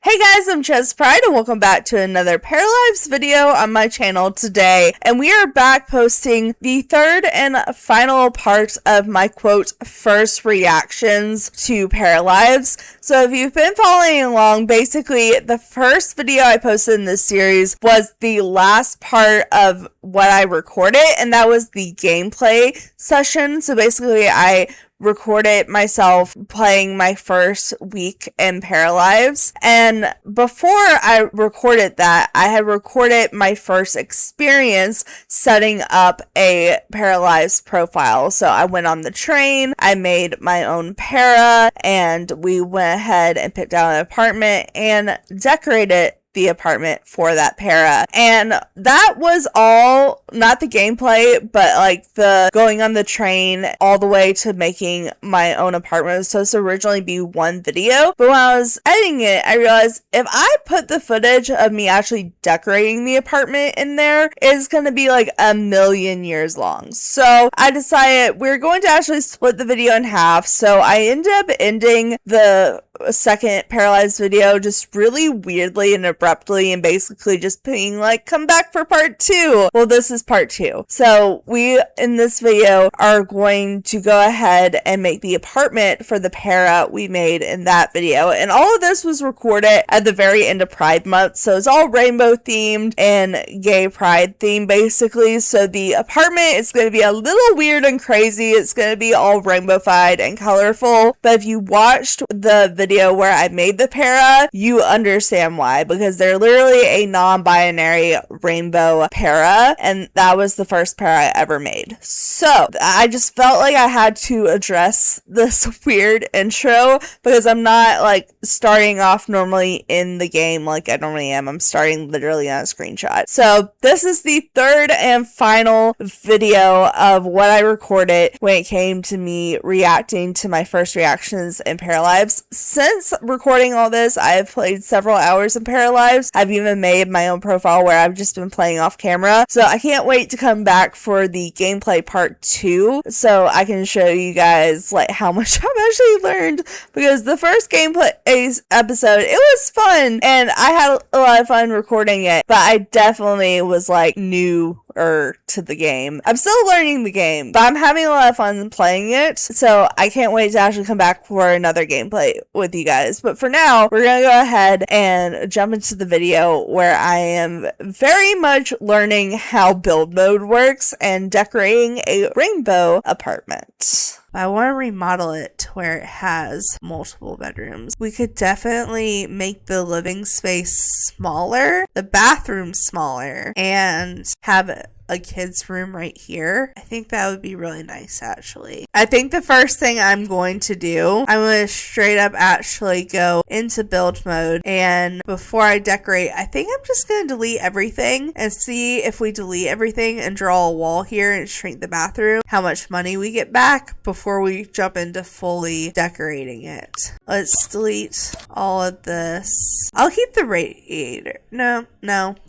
Hey guys, I'm ChezPride and welcome back to another PARALIVES video on my channel today. And we are back posting the third and final part of my quote, first reactions to PARALIVES. So if you've been following along, basically the first video I posted in this series was the last part of what I recorded, and that was the gameplay session. So basically I recorded myself playing my first week in PARALIVES, and before I recorded that, I had recorded my first experience setting up a PARALIVES profile. So I went on the train, I made my own para, and we went ahead and picked out an apartment and decorated the apartment for that para. And that was all, not the gameplay, but like the going on the train all the way to making my own apartment. It was supposed to originally be one video, but when I was editing it, I realized if I put the footage of me actually decorating the apartment in there, it's going to be like a million years long. So I decided we're going to actually split the video in half. So I ended up ending the second PARALIVES video just really weirdly and abruptly, and basically just being like, come back for part 2. Well, this is part 2. So we in this video are going to go ahead and make the apartment for the para we made in that video, and all of this was recorded at the very end of Pride Month, so it's all rainbow themed and gay pride themed basically. So the apartment is going to be a little weird and crazy. It's going to be all rainbow-fied and colorful, but if you watched the video where I made the para, you understand why, because they're literally a non-binary rainbow para, and that was the first para I ever made. So I just felt like I had to address this weird intro because I'm not like starting off normally in the game like I normally am. I'm starting literally on a screenshot. So this is the third and final video of what I recorded when it came to me reacting to my first reactions in PARALIVES. Since recording all this, I have played several hours in PARALIVES. I've even made my own profile where I've just been playing off camera. So I can't wait to come back for the gameplay part 2 so I can show you guys like how much I've actually learned, because the first gameplay episode, it was fun and I had a lot of fun recording it, but I definitely was like new to the game. I'm still learning the game, but I'm having a lot of fun playing it, so I can't wait to actually come back for another gameplay with you guys. But for now, we're gonna go ahead and jump into the video where I am very much learning how build mode works and decorating a rainbow apartment. I want to remodel it to where it has multiple bedrooms. We could definitely make the living space smaller, the bathroom smaller, and have a kid's room right here. I think that would be really nice, actually. I think the first thing I'm going to do, I'm going to straight up actually go into build mode, and before I decorate, I think I'm just going to delete everything and see if we delete everything and draw a wall here and shrink the bathroom, how much money we get back before we jump into fully decorating it. Let's delete all of this. I'll keep the radiator. No,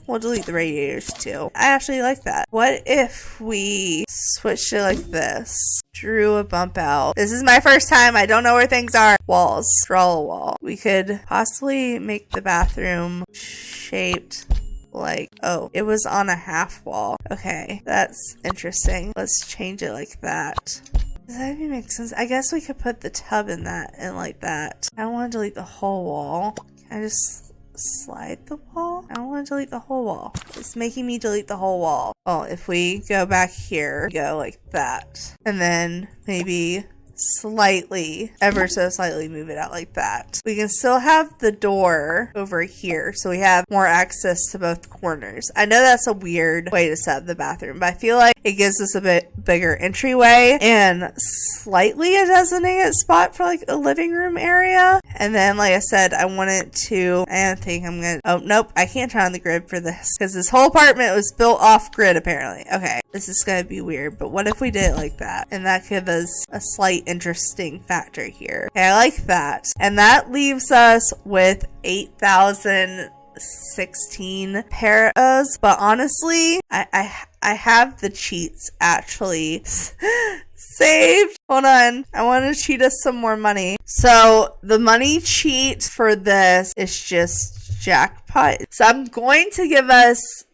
we'll delete the radiators too. I actually like that. What if we switched it like this? Drew a bump out. This is my first time. I don't know where things are. Walls. Draw a wall. We could possibly make the bathroom shaped like, oh, it was on a half wall. Okay, that's interesting. Let's change it like that. Does that even make sense? I guess we could put the tub in that and like that. I don't want to delete the whole wall. Can I just slide the wall? I don't want to delete the whole wall. It's making me delete the whole wall. Oh, if we go back here, go like that. And then maybe slightly, ever so slightly move it out like that. We can still have the door over here, so we have more access to both corners. I know that's a weird way to set up the bathroom, but I feel like it gives us a bit bigger entryway and slightly a designated spot for like a living room area. And then, like I said, I want it to, I think I'm gonna, oh nope, I can't turn on the grid for this because this whole apartment was built off grid apparently. Okay, this is gonna be weird, but what if we did it like that? And that gives us a slight interesting factor here. Okay, I like that. And that leaves us with 8,016 paras, but honestly, I have the cheats actually saved. Hold on. I want to cheat us some more money. So the money cheat for this is just jackpot. So I'm going to give us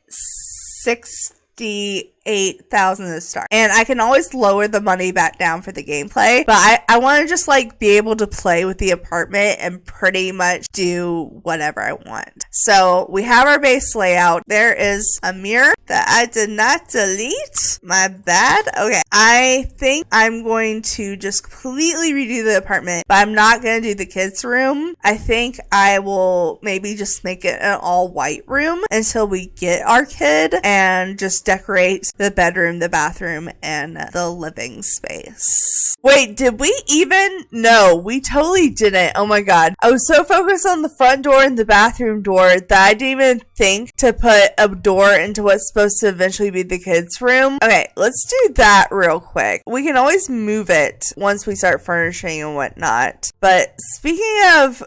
68,000 to start. And I can always lower the money back down for the gameplay. But I want to just like be able to play with the apartment and pretty much do whatever I want. So we have our base layout. There is a mirror that I did not delete. My bad. Okay. I think I'm going to just completely redo the apartment, but I'm not going to do the kids' room. I think I will maybe just make it an all white room until we get our kid and just decorate the bedroom, the bathroom, and the living space. Wait, did we even? No, we totally didn't. Oh my god. I was so focused on the front door and the bathroom door that I didn't even think to put a door into what's supposed to eventually be the kids' room. Okay, let's do that real quick. We can always move it once we start furnishing and whatnot. But speaking of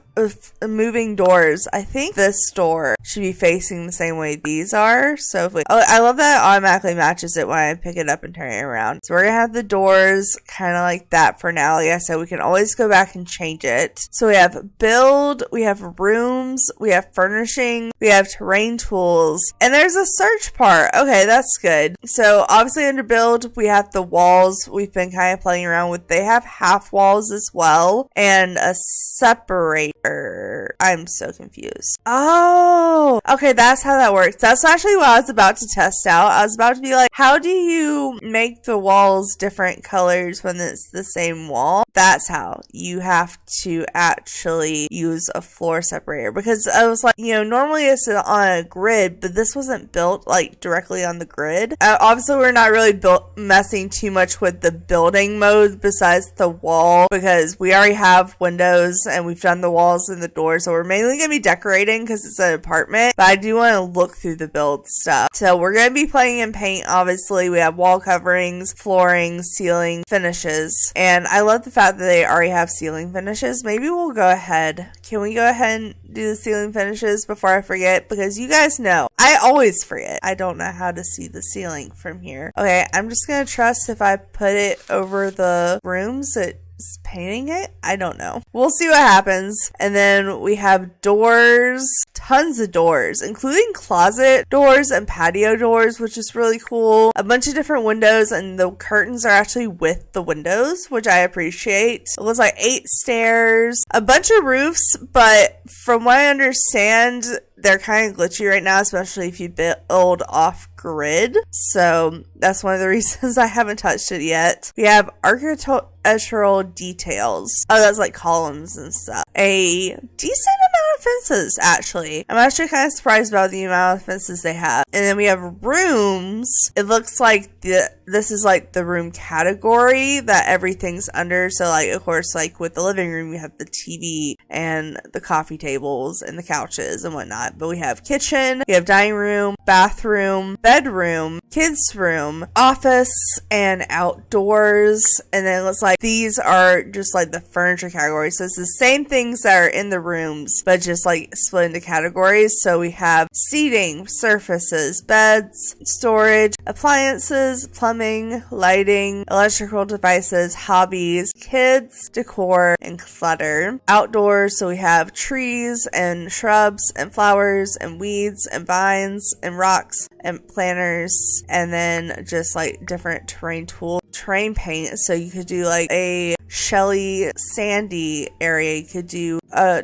moving doors, I think this door should be facing the same way these are. So if we, I love that it automatically matches it when I pick it up and turn it around. So we're gonna have the doors kind of like that for now. Like I said, we can always go back and change it. So we have build, we have rooms, we have furnishing, we have terrain tools, and there's a search part. Okay, that's good. So obviously under build, we have the walls we've been kind of playing around with. They have half walls as well, and a separator. I'm so confused. Oh, okay, that's how that works. That's actually what I was about to test out. I was about to be like, how do you make the walls different colors when it's the same wall? That's how. You have to actually use a floor separator, because I was like, you know, normally it's on a grid, but this wasn't built like directly on the grid. Obviously, we're not really messing too much with the building mode besides the wall, because we already have windows and we've done the walls and the doors, so we're mainly going to be decorating because it's an apartment, but I do want to look through the build stuff. So we're going to be playing in paint. Obviously, we have wall coverings, flooring, ceiling finishes, and I love the fact that they already have ceiling finishes. Maybe we'll go ahead. Can we go ahead and do the ceiling finishes before I forget? Because you guys know, I always forget. I don't know how to see the ceiling from here. Okay, I'm just going to trust if I put it over the rooms, it's painting it. I don't know. We'll see what happens. And then we have doors, tons of doors, including closet doors and patio doors, which is really cool. A bunch of different windows, and the curtains are actually with the windows, which I appreciate. It looks like 8 stairs, a bunch of roofs, but from what I understand, they're kind of glitchy right now, especially if you build off grid. So that's one of the reasons I haven't touched it yet. We have architectural details. Oh, that's like columns and stuff. A decent amount of fences, actually. I'm actually kind of surprised about the amount of fences they have. And then we have rooms. It looks like this is like the room category that everything's under. So like, of course, like with the living room, we have the TV and the coffee tables and the couches and whatnot. But we have kitchen, we have dining room, bathroom, bedroom, kids room, office, and outdoors. And then it looks like these are just like the furniture categories. So it's the same things that are in the rooms, but just like split into categories. So we have seating, surfaces, beds, storage, appliances, plumbing, lighting, electrical devices, hobbies, kids, decor, and clutter. Outdoors, so we have trees and shrubs and flowers and weeds and vines and rocks and planters, and then just like different terrain tools, terrain paint. So you could do like a shelly sandy area, you could do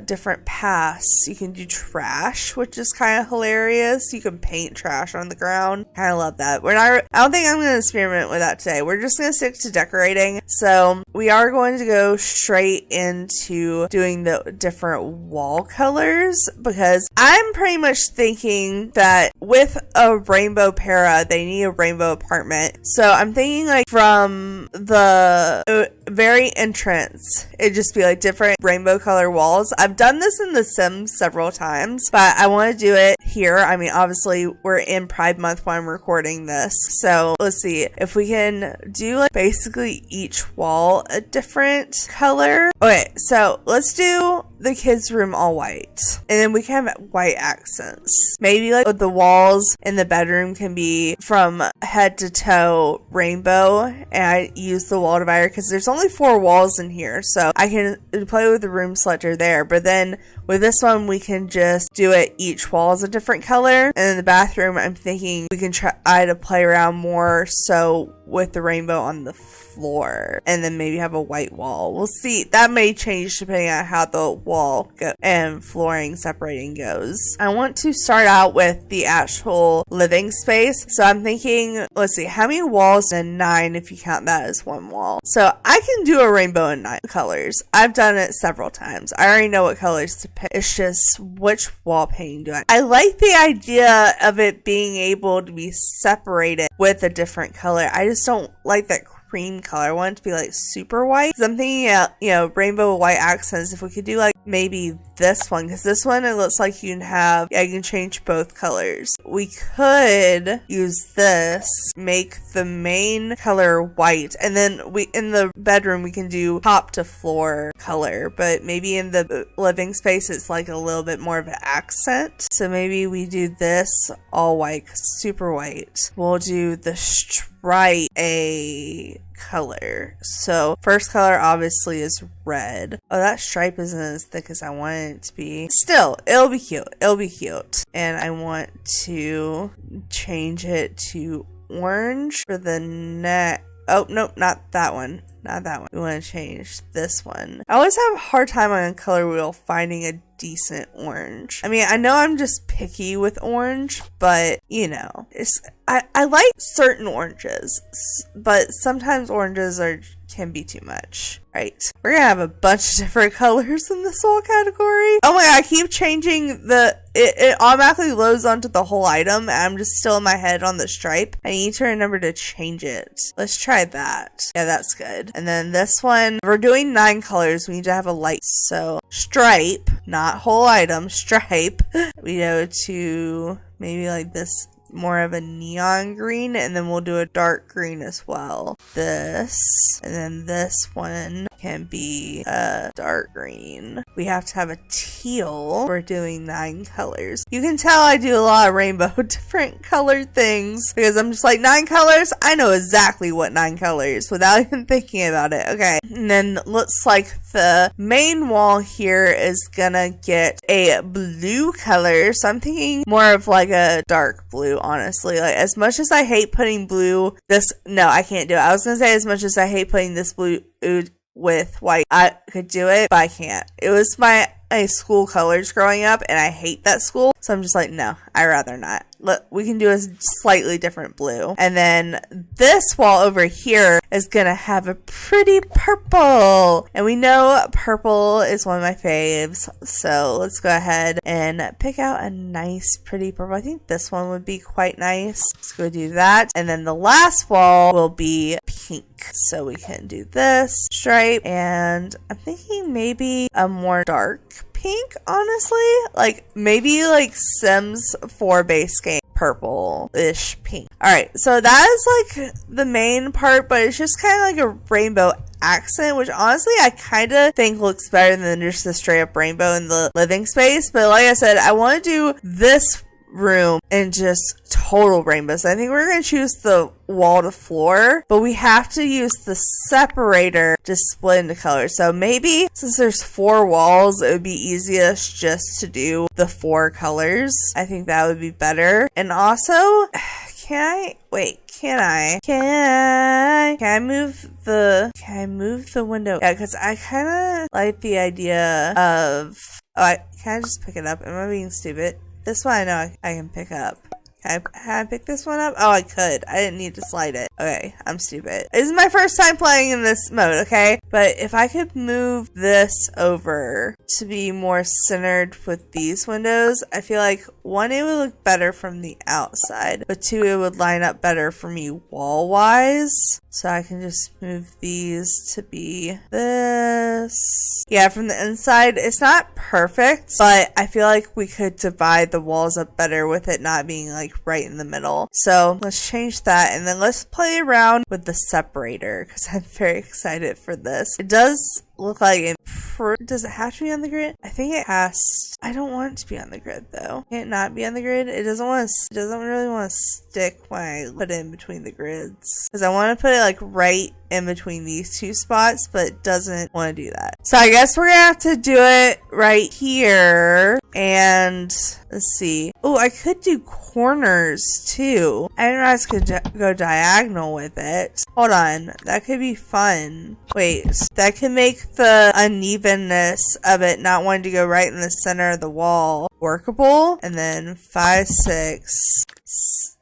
different paths, you can do trash, which is kind of hilarious. You can paint trash on the ground. Kind of love that. I don't think I'm going to experiment with that today. We're just going to stick to decorating. So we are going to go straight into doing the different wall colors, because I'm pretty much thinking that with a rainbow para, they need a rainbow apartment. So I'm thinking like from the very entrance, it'd just be like different rainbow color walls. I've done this in The Sims several times, but I want to do it here. I mean, obviously we're in Pride Month when I'm recording this, so let's see if we can do like basically each wall a different color. Okay, so let's do the kids' room all white. And then we can have white accents. Maybe like the walls in the bedroom can be from head to toe rainbow. And I use the wall divider because there's only 4 walls in here. So I can play with the room selector there. But then with this one, we can just do it. Each wall is a different color. And in the bathroom, I'm thinking we can try to play around more so with the rainbow on the floor, and then maybe have a white wall. We'll see. That may change depending on how the wall and flooring separating goes. I want to start out with the actual living space. So I'm thinking, let's see, how many walls? And 9 if you count that as one wall. So I can do a rainbow in 9 colors. I've done it several times. I already know what colors to pick. It's just which wall painting do I like the idea of it being able to be separated with a different color. I just don't like that cream color. I want it to be like super white. So I'm thinking, rainbow with white accents. If we could do like maybe this one, because this one, it looks like you can have, I can change both colors. We could use this, make the main color white, and then in the bedroom we can do top to floor color, but maybe in the living space it's like a little bit more of an accent. So maybe we do this all white, super white. We'll do the stripe a color. So first color obviously is red. Oh, that stripe isn't as thick as I want it to be. Still, it'll be cute. It'll be cute. And I want to change it to orange for the neck. Oh, nope, not that one. Not that one. We want to change this one. I always have a hard time on a color wheel finding a decent orange. I mean, I know I'm just picky with orange, but I like certain oranges, but sometimes oranges can be too much. Right, we're gonna have a bunch of different colors in this whole category. Oh my god, I keep changing it automatically loads onto the whole item, and I'm just still in my head on the stripe. I need to remember to change it. Let's try that. Yeah, that's good. And then this one, we're doing 9 colors. We need to have a light. So stripe, not whole item, stripe. We go to maybe like this, more of a neon green, and then we'll do a dark green as well. This, and then this one can be a dark green. We have to have a teal. We're doing 9 colors. You can tell I do a lot of rainbow different colored things because I'm just like 9 colors. I know exactly what 9 colors without even thinking about it. Okay, and then looks like the main wall here is gonna get a blue color. So I'm thinking more of like a dark blue, honestly. Like, as much as I hate putting blue, no, I can't do it. I was gonna say, as much as I hate putting this blue with white, I could do it, but I can't. It was my school colors growing up, and I hate that school, so I'm just like, no, I'd rather not. We can do a slightly different blue. And then this wall over here is gonna have a pretty purple, and we know purple is one of my faves, so let's go ahead and pick out a nice pretty purple. I think this one would be quite nice. Let's go do that. And then the last wall will be pink, so we can do this stripe, and I'm thinking maybe a more dark pink, honestly, like maybe like Sims 4 base game purple-ish pink. All right, so that is like the main part, but it's just kind of like a rainbow accent, which honestly I kind of think looks better than just the straight up rainbow in the living space. But like I said, I want to do this room and just total rainbows. I think we're going to choose the wall to floor, but we have to use the separator to split into colors. So maybe since there's 4 walls, it would be easiest just to do the 4 colors. I think that would be better. And also, can I move the window? Yeah, because I kind of like the idea of, can I just pick it up? Am I being stupid? This one I know I can pick up. Can I pick this one up? Oh, I could. I didn't need to slide it. Okay, I'm stupid. This is my first time playing in this mode, okay? But if I could move this over to be more centered with these windows, I feel like 1, it would look better from the outside, but 2, it would line up better for me wall-wise. So I can just move these to be this. Yeah, from the inside, it's not perfect, but I feel like we could divide the walls up better with it not being like right in the middle. So let's change that, and then let's play around with the separator because I'm very excited for this. It does look like a does it have to be on the grid? I think it has. I don't want it to be on the grid though. Can it not be on the grid? It doesn't really want to stick when I put it in between the grids. Because I want to put it like right in between these two spots, but it doesn't want to do that. So I guess we're gonna have to do it right here. And let's see. Oh, I could do corners too. I didn't realize I could go diagonal with it. Hold on. That could be fun. Wait, that could make the unevenness of it not wanting to go right in the center of the wall workable. And then 5, 6,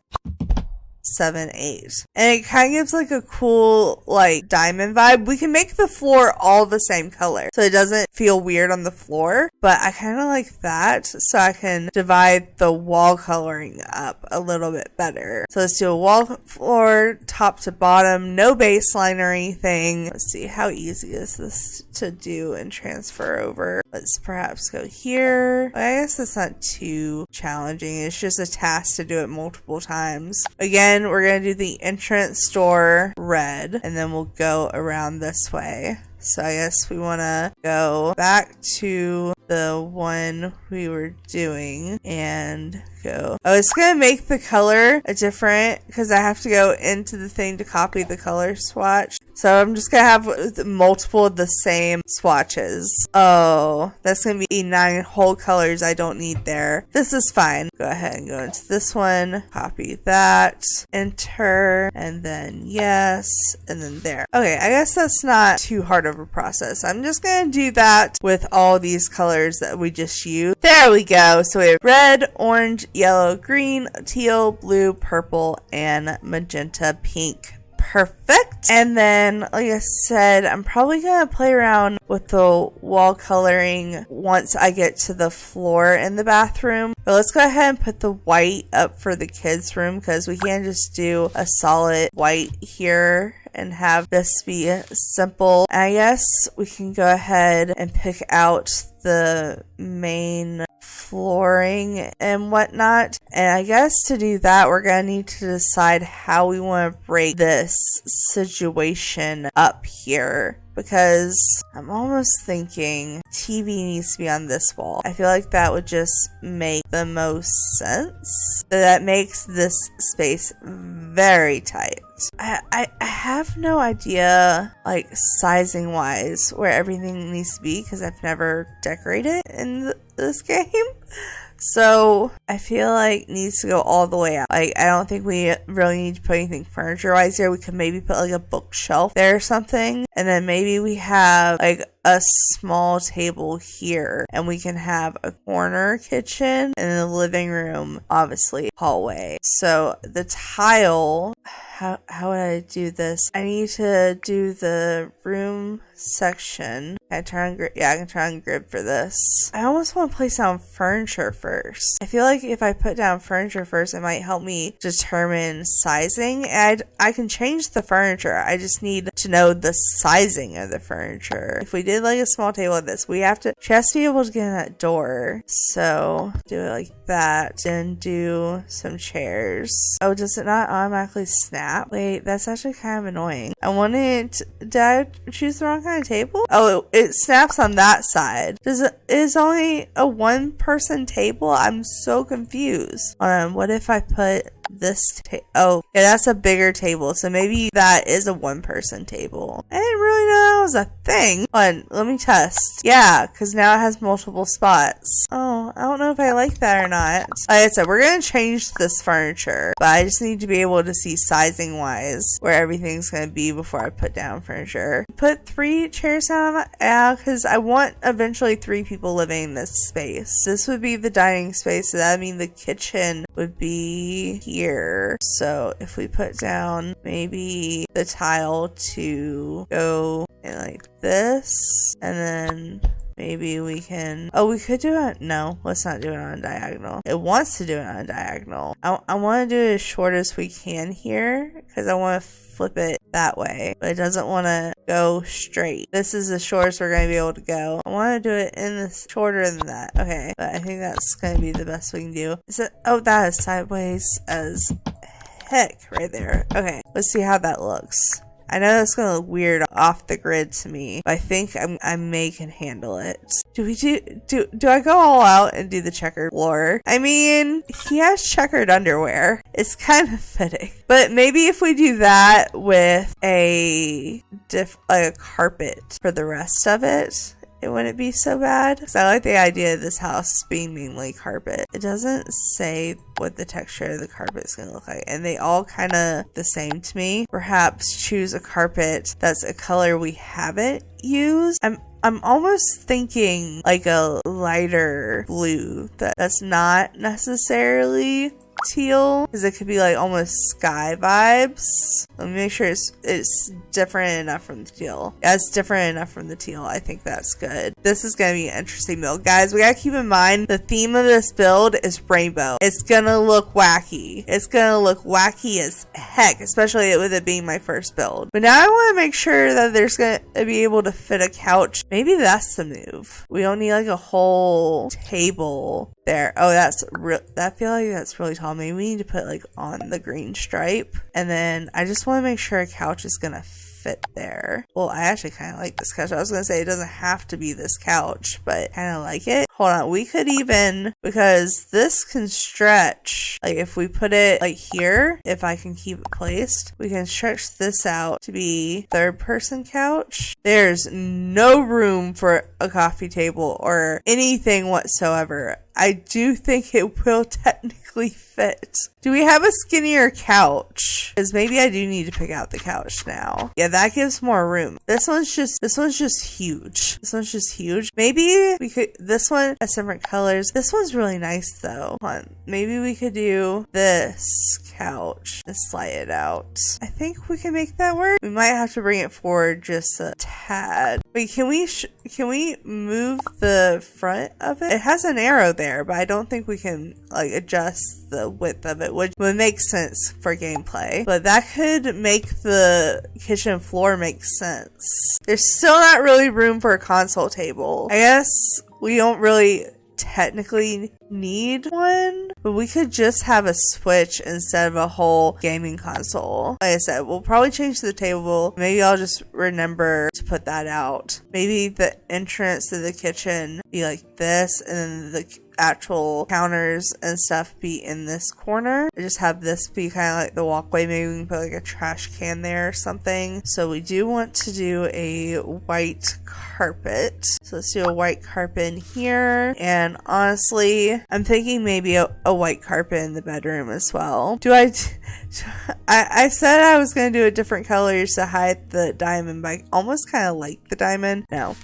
7, 8. And it kind of gives like a cool like diamond vibe. We can make the floor all the same color so it doesn't feel weird on the floor, but I kind of like that so I can divide the wall coloring up a little bit better. So let's do a wall floor top to bottom, no baseline or anything. Let's see, how easy is this to do and transfer over? Let's perhaps go here. I guess it's not too challenging. It's just a task to do it multiple times. Again, we're going to do the entrance door red, and then we'll go around this way. So I guess we want to go back to the one we were doing and go. Oh, it's going to make the color different because I have to go into the thing to copy the color swatch. So I'm just going to have multiple of the same swatches. Oh, that's going to be 9 whole colors I don't need there. This is fine. Go ahead and go into this one. Copy that. Enter. And then yes. And then there. Okay, I guess that's not too hard of a process. I'm just going to do that with all these colors that we just used. There we go. So we have red, orange, yellow, green, teal, blue, purple, and magenta pink. Perfect. And then, like I said, I'm probably going to play around with the wall coloring once I get to the floor in the bathroom. But let's go ahead and put the white up for the kids' room because we can't just do a solid white here and have this be simple. I guess we can go ahead and pick out the main flooring and whatnot. And I guess to do that, we're going to need to decide how we want to break this situation up here. Because I'm almost thinking TV needs to be on this wall. I feel like that would just make the most sense. That makes this space very tight. I have no idea, like, sizing wise where everything needs to be because I've never decorated in this game. So I feel like it needs to go all the way out. Like, I don't think we really need to put anything furniture wise here. We could maybe put like a bookshelf there or something. And then maybe we have like a small table here and we can have a corner kitchen and the living room, obviously hallway. So the tile, how would I do this? I need to do the room section. Can I turn on grid? Yeah, I can turn on grid for this. I almost want to place down furniture first. I feel like if I put down furniture first, it might help me determine sizing. And I can change the furniture. I just need to know the sizing of the furniture. If we did like a small table like this, she has to be able to get in that door. So do it like that. Then do some chairs. Oh, does it not automatically snap? Wait, that's actually kind of annoying. Did I choose the wrong kind of table? Oh, it snaps on that side. Is only a 1-person table? I'm so confused. Hold on, what if I put this oh, yeah, that's a bigger table, so maybe that is a 1-person table. I didn't really know that was a thing. Hold on, let me test. Yeah, because now it has multiple spots. Oh, I don't know if I like that or not. Like I said, we're gonna change this furniture, but I just need to be able to see sizing wise where everything's gonna be before I put down furniture. Put 3 chairs down, yeah, because I want eventually 3 people living in this space. This would be the dining space, so that would mean the kitchen would be here. So if we put down maybe the tile to go in like this, and then maybe we can, oh, we could do it. No, let's not do it on a diagonal. It wants to do it on a diagonal. I want to do it as short as we can here because I want to flip it that way, but it doesn't want to go straight. This is the shortest we're going to be able to go. I want to do it in this shorter than that. Okay, but I think that's going to be the best we can do. Oh, that is sideways as heck right there. Okay, let's see how that looks. I know that's gonna look weird off the grid to me, but I think I may can handle it. Do I go all out and do the checkered floor? I mean, he has checkered underwear. It's kind of fitting. But maybe if we do that with a carpet for the rest of it, it wouldn't be so bad. Because I like the idea of this house being mainly carpet. It doesn't say what the texture of the carpet is going to look like, and they all kind of the same to me. Perhaps choose a carpet that's a color we haven't used. I'm almost thinking like a lighter blue that's not necessarily teal, because it could be like almost sky vibes. Let me make sure it's different enough from the teal. Yeah, it's different enough from the teal. I think that's good. This is going to be an interesting build. Guys, we got to keep in mind the theme of this build is rainbow. It's going to look wacky. It's going to look wacky as heck, especially with it being my first build. But now I want to make sure that there's going to be able to fit a couch. Maybe that's the move. We don't need like a whole table there. Oh, I feel like that's really tall. Maybe we need to put like on the green stripe. And then I just want to make sure a couch is gonna fit there. Well, I actually kind of like this couch. I was gonna say it doesn't have to be this couch, but kind of like it. Hold on, we could even, because this can stretch, like if we put it like here, if I can keep it placed, we can stretch this out to be third person couch. There's no room for a coffee table or anything whatsoever. I do think it will technically fit. Do we have a skinnier couch? Because maybe I do need to pick out the couch now. Yeah, that gives more room. This one's just huge. This one's just huge. Maybe we could, this one has different colors. This one's really nice though. Hold on. Maybe we could do this couch and slide it out. I think we can make that work. We might have to bring it forward just a tad. Wait, can we move the front of it? It has an arrow there, but I don't think we can like adjust the width of it, which would make sense for gameplay. But that could make the kitchen floor make sense. There's still not really room for a console table. I guess we don't really technically need one, but we could just have a switch instead of a whole gaming console. Like I said, we'll probably change the table. Maybe I'll just remember to put that out. Maybe the entrance to the kitchen be like this, and then the actual counters and stuff be in this corner. I just have this be kind of like the walkway. Maybe we can put like a trash can there or something. So we do want to do a white carpet. So let's do a white carpet in here. And honestly, I'm thinking maybe a white carpet in the bedroom as well. I said I was going to do a different colors to hide the diamond, but I almost kind of like the diamond. No,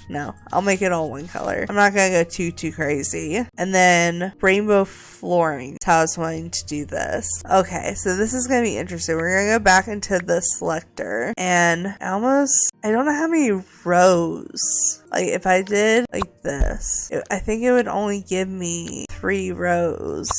I'll make it all one color. I'm not going to go too crazy. And then rainbow flooring. That's how I was wanting to do this. Okay, so this is going to be interesting. We're going to go back into the selector, and I don't know how many rows. Like if I did like this, I think it would only give me 3 rows,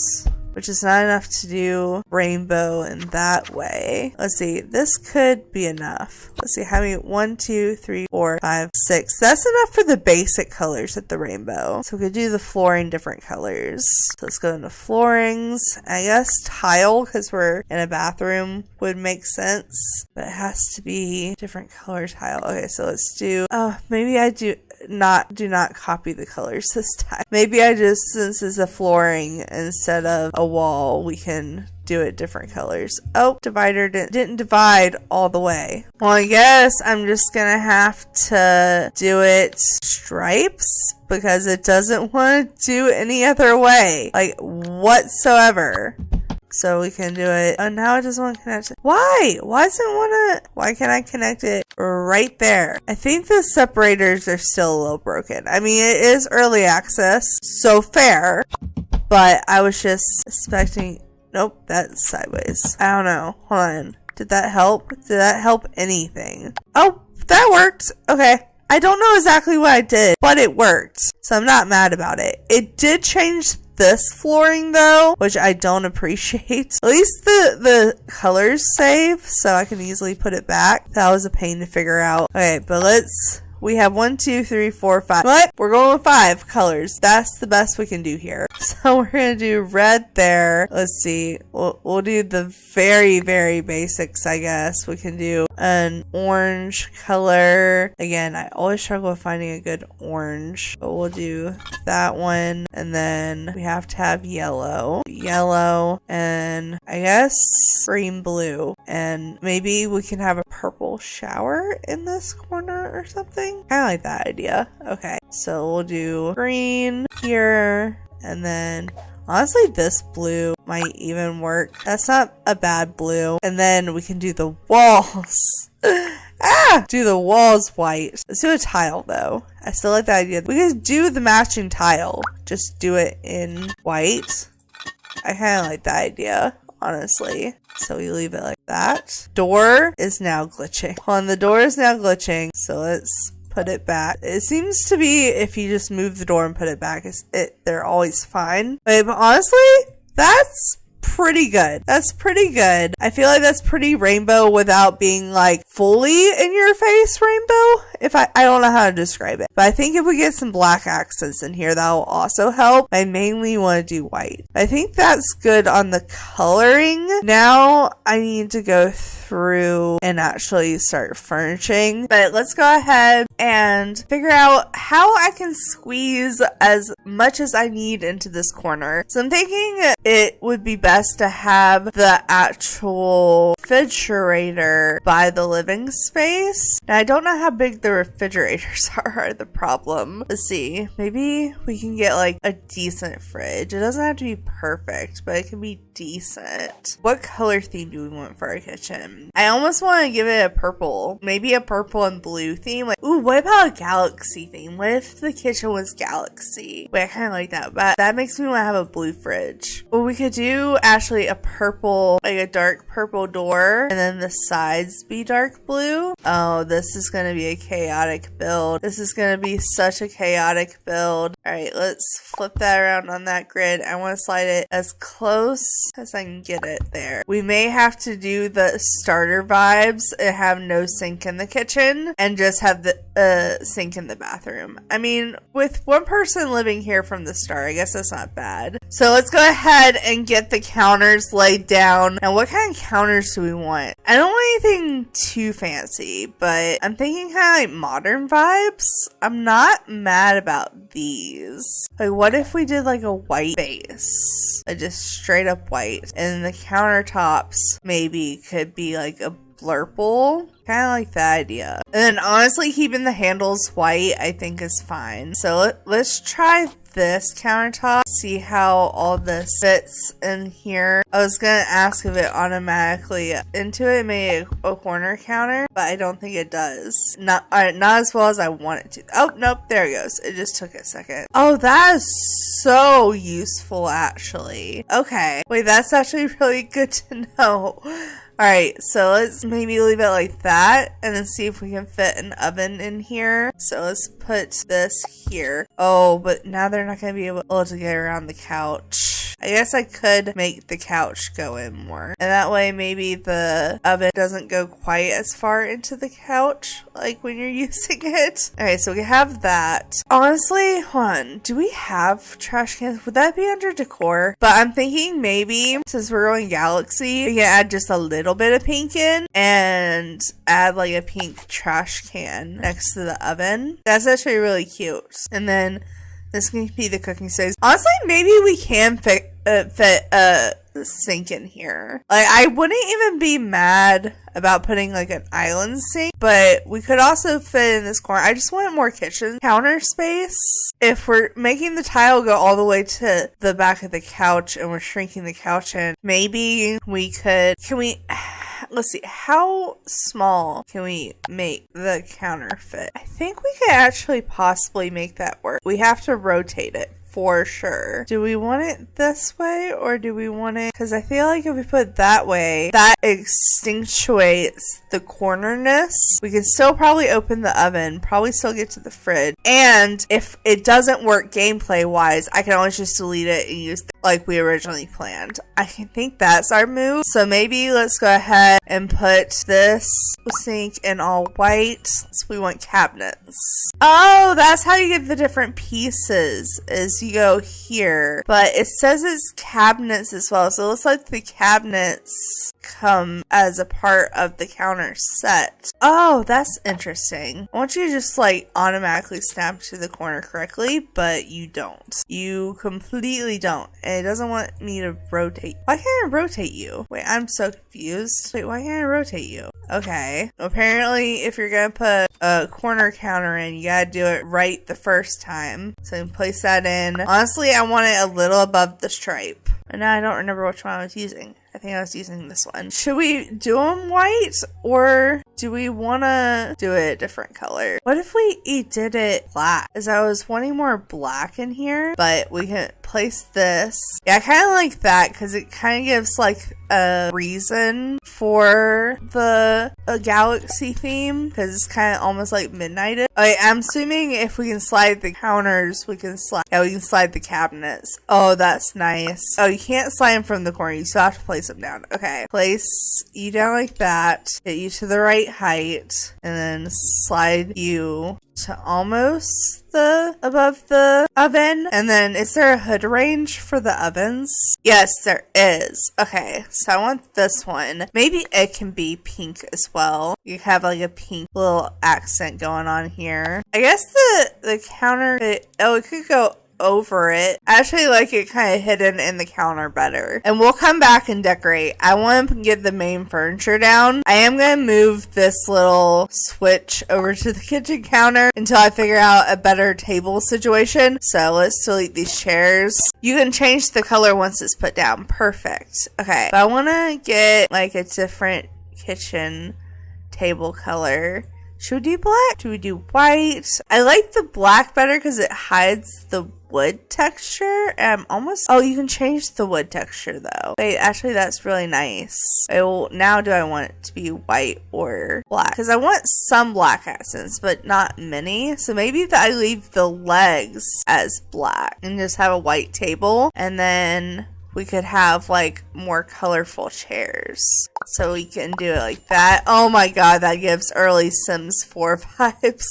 which is not enough to do rainbow in that way. Let's see, this could be enough. Let's see, how many? 1, 2, 3, 4, 5, 6. That's enough for the basic colors of the rainbow. So we could do the flooring different colors. So let's go into floorings. I guess tile, because we're in a bathroom, would make sense, but it has to be different color tile. Okay, so let's do, maybe I do not copy the colors this time. Maybe I just, since it's a flooring instead of a wall, we can do it different colors. Oh, divider didn't divide all the way. Well, I guess I'm just gonna have to do it stripes, because it doesn't want to do any other way, like whatsoever. So we can do it. Oh, now it doesn't want to connect it. Why? Why can't I connect it right there? I think the separators are still a little broken. I mean, it is early access, so fair. But I was just expecting, nope, that's sideways. I don't know. Hold on. Did that help? Did that help anything? Oh, that worked. Okay. I don't know exactly what I did, but it worked. So I'm not mad about it. It did change this flooring though, which I don't appreciate. At least the colors save, so I can easily put it back. That was a pain to figure out. Okay, but We have 1, 2, 3, 4, 5. What? We're going with 5 colors. That's the best we can do here. So we're going to do red there. Let's see. We'll do the very, very basics, I guess. We can do an orange color. Again, I always struggle with finding a good orange, but we'll do that one. And then we have to have yellow, and I guess green, blue. And maybe we can have a purple shower in this corner or something. I like that idea. Okay, so we'll do green here, and then honestly this blue might even work. That's not a bad blue. And then we can do the walls. Do the walls white. Let's do a tile though. I still like that idea. We could do the matching tile. Just do it in white. I kind of like that idea, honestly. So we leave it like that. Door is now glitching. The door is now glitching. So let's put it back. It seems to be if you just move the door and put it back, they're always fine. But honestly, that's pretty good. That's pretty good. I feel like that's pretty rainbow without being like fully in your face rainbow. I don't know how to describe it, but I think if we get some black accents in here, that will also help. I mainly want to do white. I think that's good on the coloring. Now I need to go through and actually start furnishing, but let's go ahead and figure out how I can squeeze as much as I need into this corner. So I'm thinking it would be best to have the actual refrigerator by the living space. Now I don't know how big the refrigerators are the problem. Let's see, maybe we can get like a decent fridge. It doesn't have to be perfect, but it can be decent. What color theme do we want for our kitchen? I almost want to give it a purple, maybe a purple and blue theme. Like, ooh, what about a galaxy theme? What if the kitchen was galaxy? Wait, I kind of like that, but that makes me want to have a blue fridge. Well, we could do actually a purple, like a dark purple door, and then the sides be dark blue. Oh, this is going to be a chaotic build. This is going to be such a chaotic build. All right, let's flip that around on that grid. I want to slide it as close as I can get it there. We may have to do the starter vibes and have no sink in the kitchen and just have the sink in the bathroom. I mean, with one person living here from the start, I guess that's not bad. So let's go ahead and get the counters laid down. Now, what kind of counters do we want? I don't want anything too fancy, but I'm thinking kind of like modern vibes. I'm not mad about these. Like, what if we did like a white base? Like just straight up white. And the countertops maybe could be like a blurple. Kind of like that idea. And then honestly, keeping the handles white I think is fine. So let's try this countertop, see how all this fits in here. I was gonna ask if it automatically into it made a corner counter, but I don't think it does. Not as well as I want it to. Oh, nope, there it goes. It just took a second. Oh, that is so useful actually. Okay, wait, that's actually really good to know. Alright, so let's maybe leave it like that and then see if we can fit an oven in here. So let's put this here. Oh, but now they're not going to be able to get around the couch. I guess I could make the couch go in more. And that way maybe the oven doesn't go quite as far into the couch like when you're using it. Alright, so we have that. Honestly, hold on. Do we have trash cans? Would that be under decor? But I'm thinking maybe since we're going galaxy, we can add just a little bit of pink in and add like a pink trash can next to the oven. That's actually really cute. And then this can be the cooking space. Honestly, maybe we can fit a sink in here. Like, I wouldn't even be mad about putting like an island sink, but we could also fit in this corner. I just want more kitchen counter space. If we're making the tile go all the way to the back of the couch and we're shrinking the couch in, maybe we could, let's see, how small can we make the counter fit? I think we could actually possibly make that work. We have to rotate it for sure. Do we want it this way or do we want it? Because I feel like if we put it that way, that accentuates the cornerness. We can still probably open the oven, probably still get to the fridge. And if it doesn't work gameplay wise, I can always just delete it and use like we originally planned. I think that's our move. So maybe let's go ahead and put this sink in all white. So we want cabinets. Oh, that's how you get the different pieces, is you go here. But it says it's cabinets as well. So it looks like the cabinets come as a part of the counter set. Oh, that's interesting. I want you to just like automatically snap to the corner correctly, but you don't. You completely don't. And it doesn't want me to rotate. Why can't I rotate you? Wait, I'm so confused. Wait, why can't I rotate you? Okay. Apparently, if you're gonna put a corner counter in, you gotta do it right the first time. So you can place that in. Honestly, I want it a little above the stripe. And now I don't remember which one I was using. I think I was using this one. Should we do them white or do we want to do it a different color? What if we did it black? Because I was wanting more black in here, but we can place this. Yeah, I kind of like that because it kind of gives like a reason for the galaxy theme because it's kind of almost like midnighted. Okay, I'm assuming if we can slide the counters, we can slide. Yeah, we can slide the cabinets. Oh, that's nice. Oh, you can't slide them from the corner. You still have to place them down. Okay, place you down like that. Get you to the right height, and then slide you to almost above the oven. And then is there a hood range for the ovens? Yes, there is. Okay, so I want this one. Maybe it can be pink as well. You have like a pink little accent going on here. I guess the counter it could go over it. I actually like it kind of hidden in the counter better. And we'll come back and decorate. I want to get the main furniture down. I am going to move this little switch over to the kitchen counter until I figure out a better table situation. So let's delete these chairs. You can change the color once it's put down. Perfect. Okay. But I want to get like a different kitchen table color. Should we do black? Should we do white? I like the black better because it hides the wood texture. Oh, you can change the wood texture though. Wait, actually that's really nice. Well, now do I want it to be white or black? Because I want some black accents, but not many. So maybe I leave the legs as black and just have a white table. And then we could have like more colorful chairs. So we can do it like that. Oh my god, that gives early Sims 4 vibes.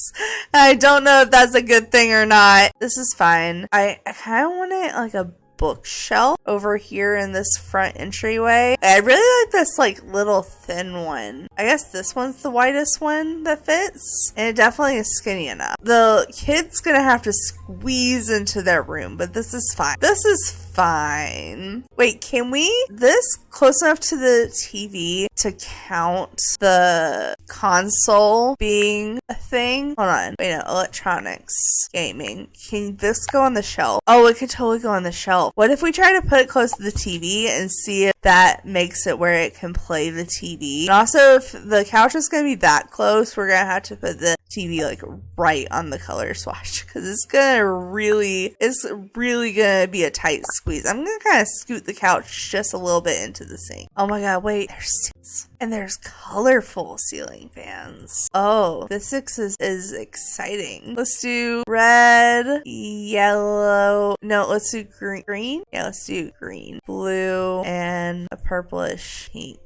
I don't know if that's a good thing or not. This is fine. I kind of want it like a bookshelf over here in this front entryway. I really like this like little thin one. I guess this one's the widest one that fits, and it definitely is skinny enough. The kid's gonna have to squeeze into their room, but this is fine. This is fine. Wait, can we this close enough to the TV to count the console being a thing? Hold on. Wait, no, electronics, gaming. Can this go on the shelf? Oh, it could totally go on the shelf. What if we try to put it close to the TV and see if that makes it where it can play the TV? And also, if the couch is going to be that close, we're going to have to put the TV like right on the color swatch because it's really going to be a tight squeeze. I'm going to kind of scoot the couch just a little bit into the sink. Oh my god, wait, there's seats. And there's colorful ceiling fans. Oh, this is exciting. Let's do red, yellow. No, let's do green. Yeah, let's do green, blue, and a purplish pink.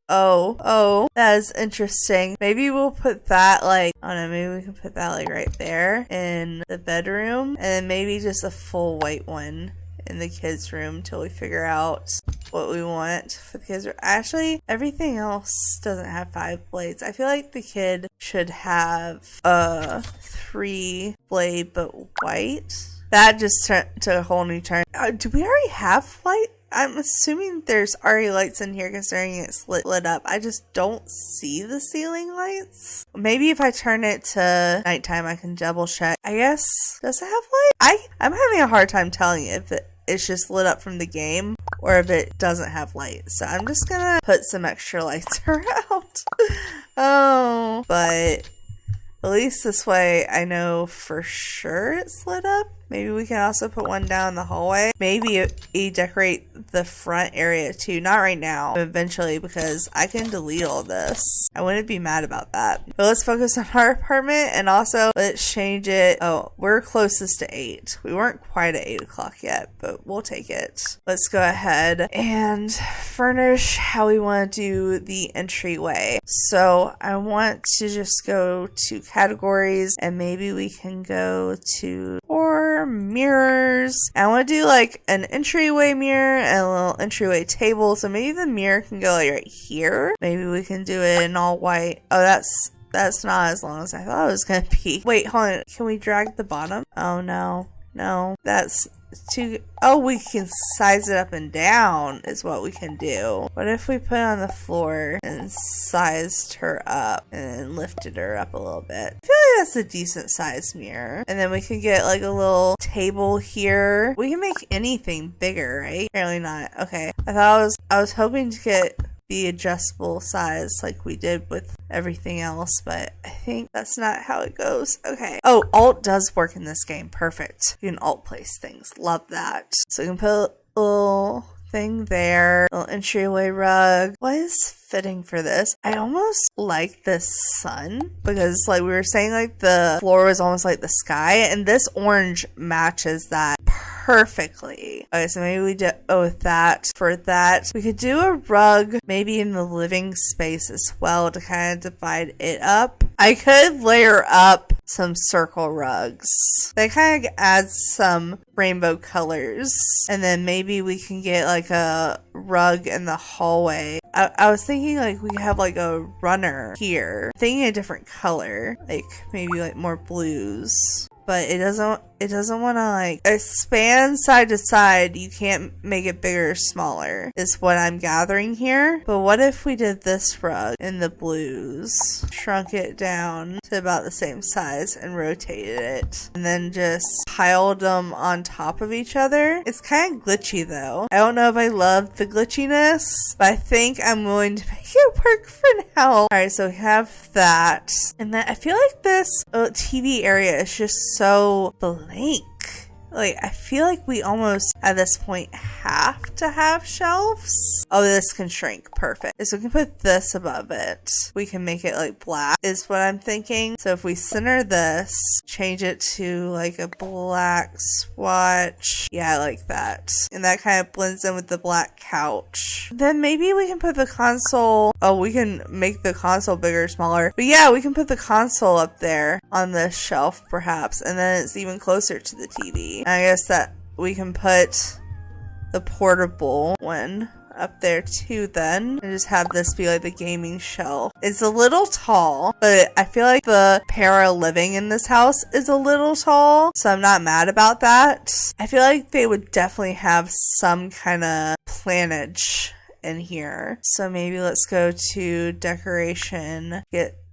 Oh, that is interesting. Maybe we'll put that like, I don't know, maybe we can put that like right there in the bedroom, and then maybe just a full white one in the kids' room till we figure out what we want for the kids. Actually, everything else doesn't have 5 blades. I feel like the kid should have a 3 blade but white. That just took a whole new turn. Do we already have light? I'm assuming there's already lights in here considering it's lit up. I just don't see the ceiling lights. Maybe if I turn it to nighttime, I can double check. I guess, does it have light? I'm having a hard time telling if it's just lit up from the game or if it doesn't have light. So I'm just gonna put some extra lights around. Oh, but at least this way I know for sure it's lit up. Maybe we can also put one down the hallway. Maybe decorate the front area too. Not right now, but eventually, because I can delete all this. I wouldn't be mad about that. But let's focus on our apartment, and also let's change it. Oh, we're closest to 8. We weren't quite at 8 o'clock yet, but we'll take it. Let's go ahead and furnish how we want to do the entryway. So I want to just go to categories, and maybe we can go to or mirrors. I want to do like an entryway mirror and a little entryway table. So maybe the mirror can go like right here. Maybe we can do it in all white. Oh, that's not as long as I thought it was gonna be. Wait, hold on. Can we drag the bottom? Oh no, that's too. Oh, we can size it up and down is what we can do. What if we put it on the floor and sized her up and lifted her up a little bit? I feel like that's a decent sized mirror. And then we could get like a little table here. We can make anything bigger, right? Apparently not. Okay. I was hoping to get the adjustable size like we did with everything else, but I think that's not how it goes. Okay. Oh, alt does work in this game. Perfect. You can alt place things. Love that. So you can put a little thing there, little entryway rug. What is fitting for this? I almost like this sun because like we were saying, like the floor was almost like the sky, and this orange matches that perfectly. Okay, so maybe we do with that. For that, we could do a rug maybe in the living space as well to kind of divide it up. I could layer up some circle rugs. That kind of adds some rainbow colors. And then maybe we can get like a rug in the hallway. I was thinking like we could have like a runner here. Thinking a different color. Like maybe like more blues. But it doesn't want to like expand side to side. You can't make it bigger or smaller is what I'm gathering here. But what if we did this rug in the blues, shrunk it down to about the same size and rotated it, and then just piled them on top of each other? It's kind of glitchy though. I don't know if I love the glitchiness, but I think I'm willing to make it work for now. Alright, so we have that. And then I feel like this TV area is just so blank. Like, I feel like we almost, at this point, have to have shelves. Oh, this can shrink. Perfect. So we can put this above it. We can make it, like, black, is what I'm thinking. So if we center this, change it to, like, a black swatch. Yeah, I like that. And that kind of blends in with the black couch. Then maybe we can put the console. Oh, we can make the console bigger or smaller. But yeah, we can put the console up there on this shelf, perhaps. And then it's even closer to the TV. I guess that we can put the portable one up there too then, and just have this be like the gaming shelf. It's a little tall, but I feel like the para living in this house is a little tall, so I'm not mad about that. I feel like they would definitely have some kind of planage in here. So maybe let's go to decoration,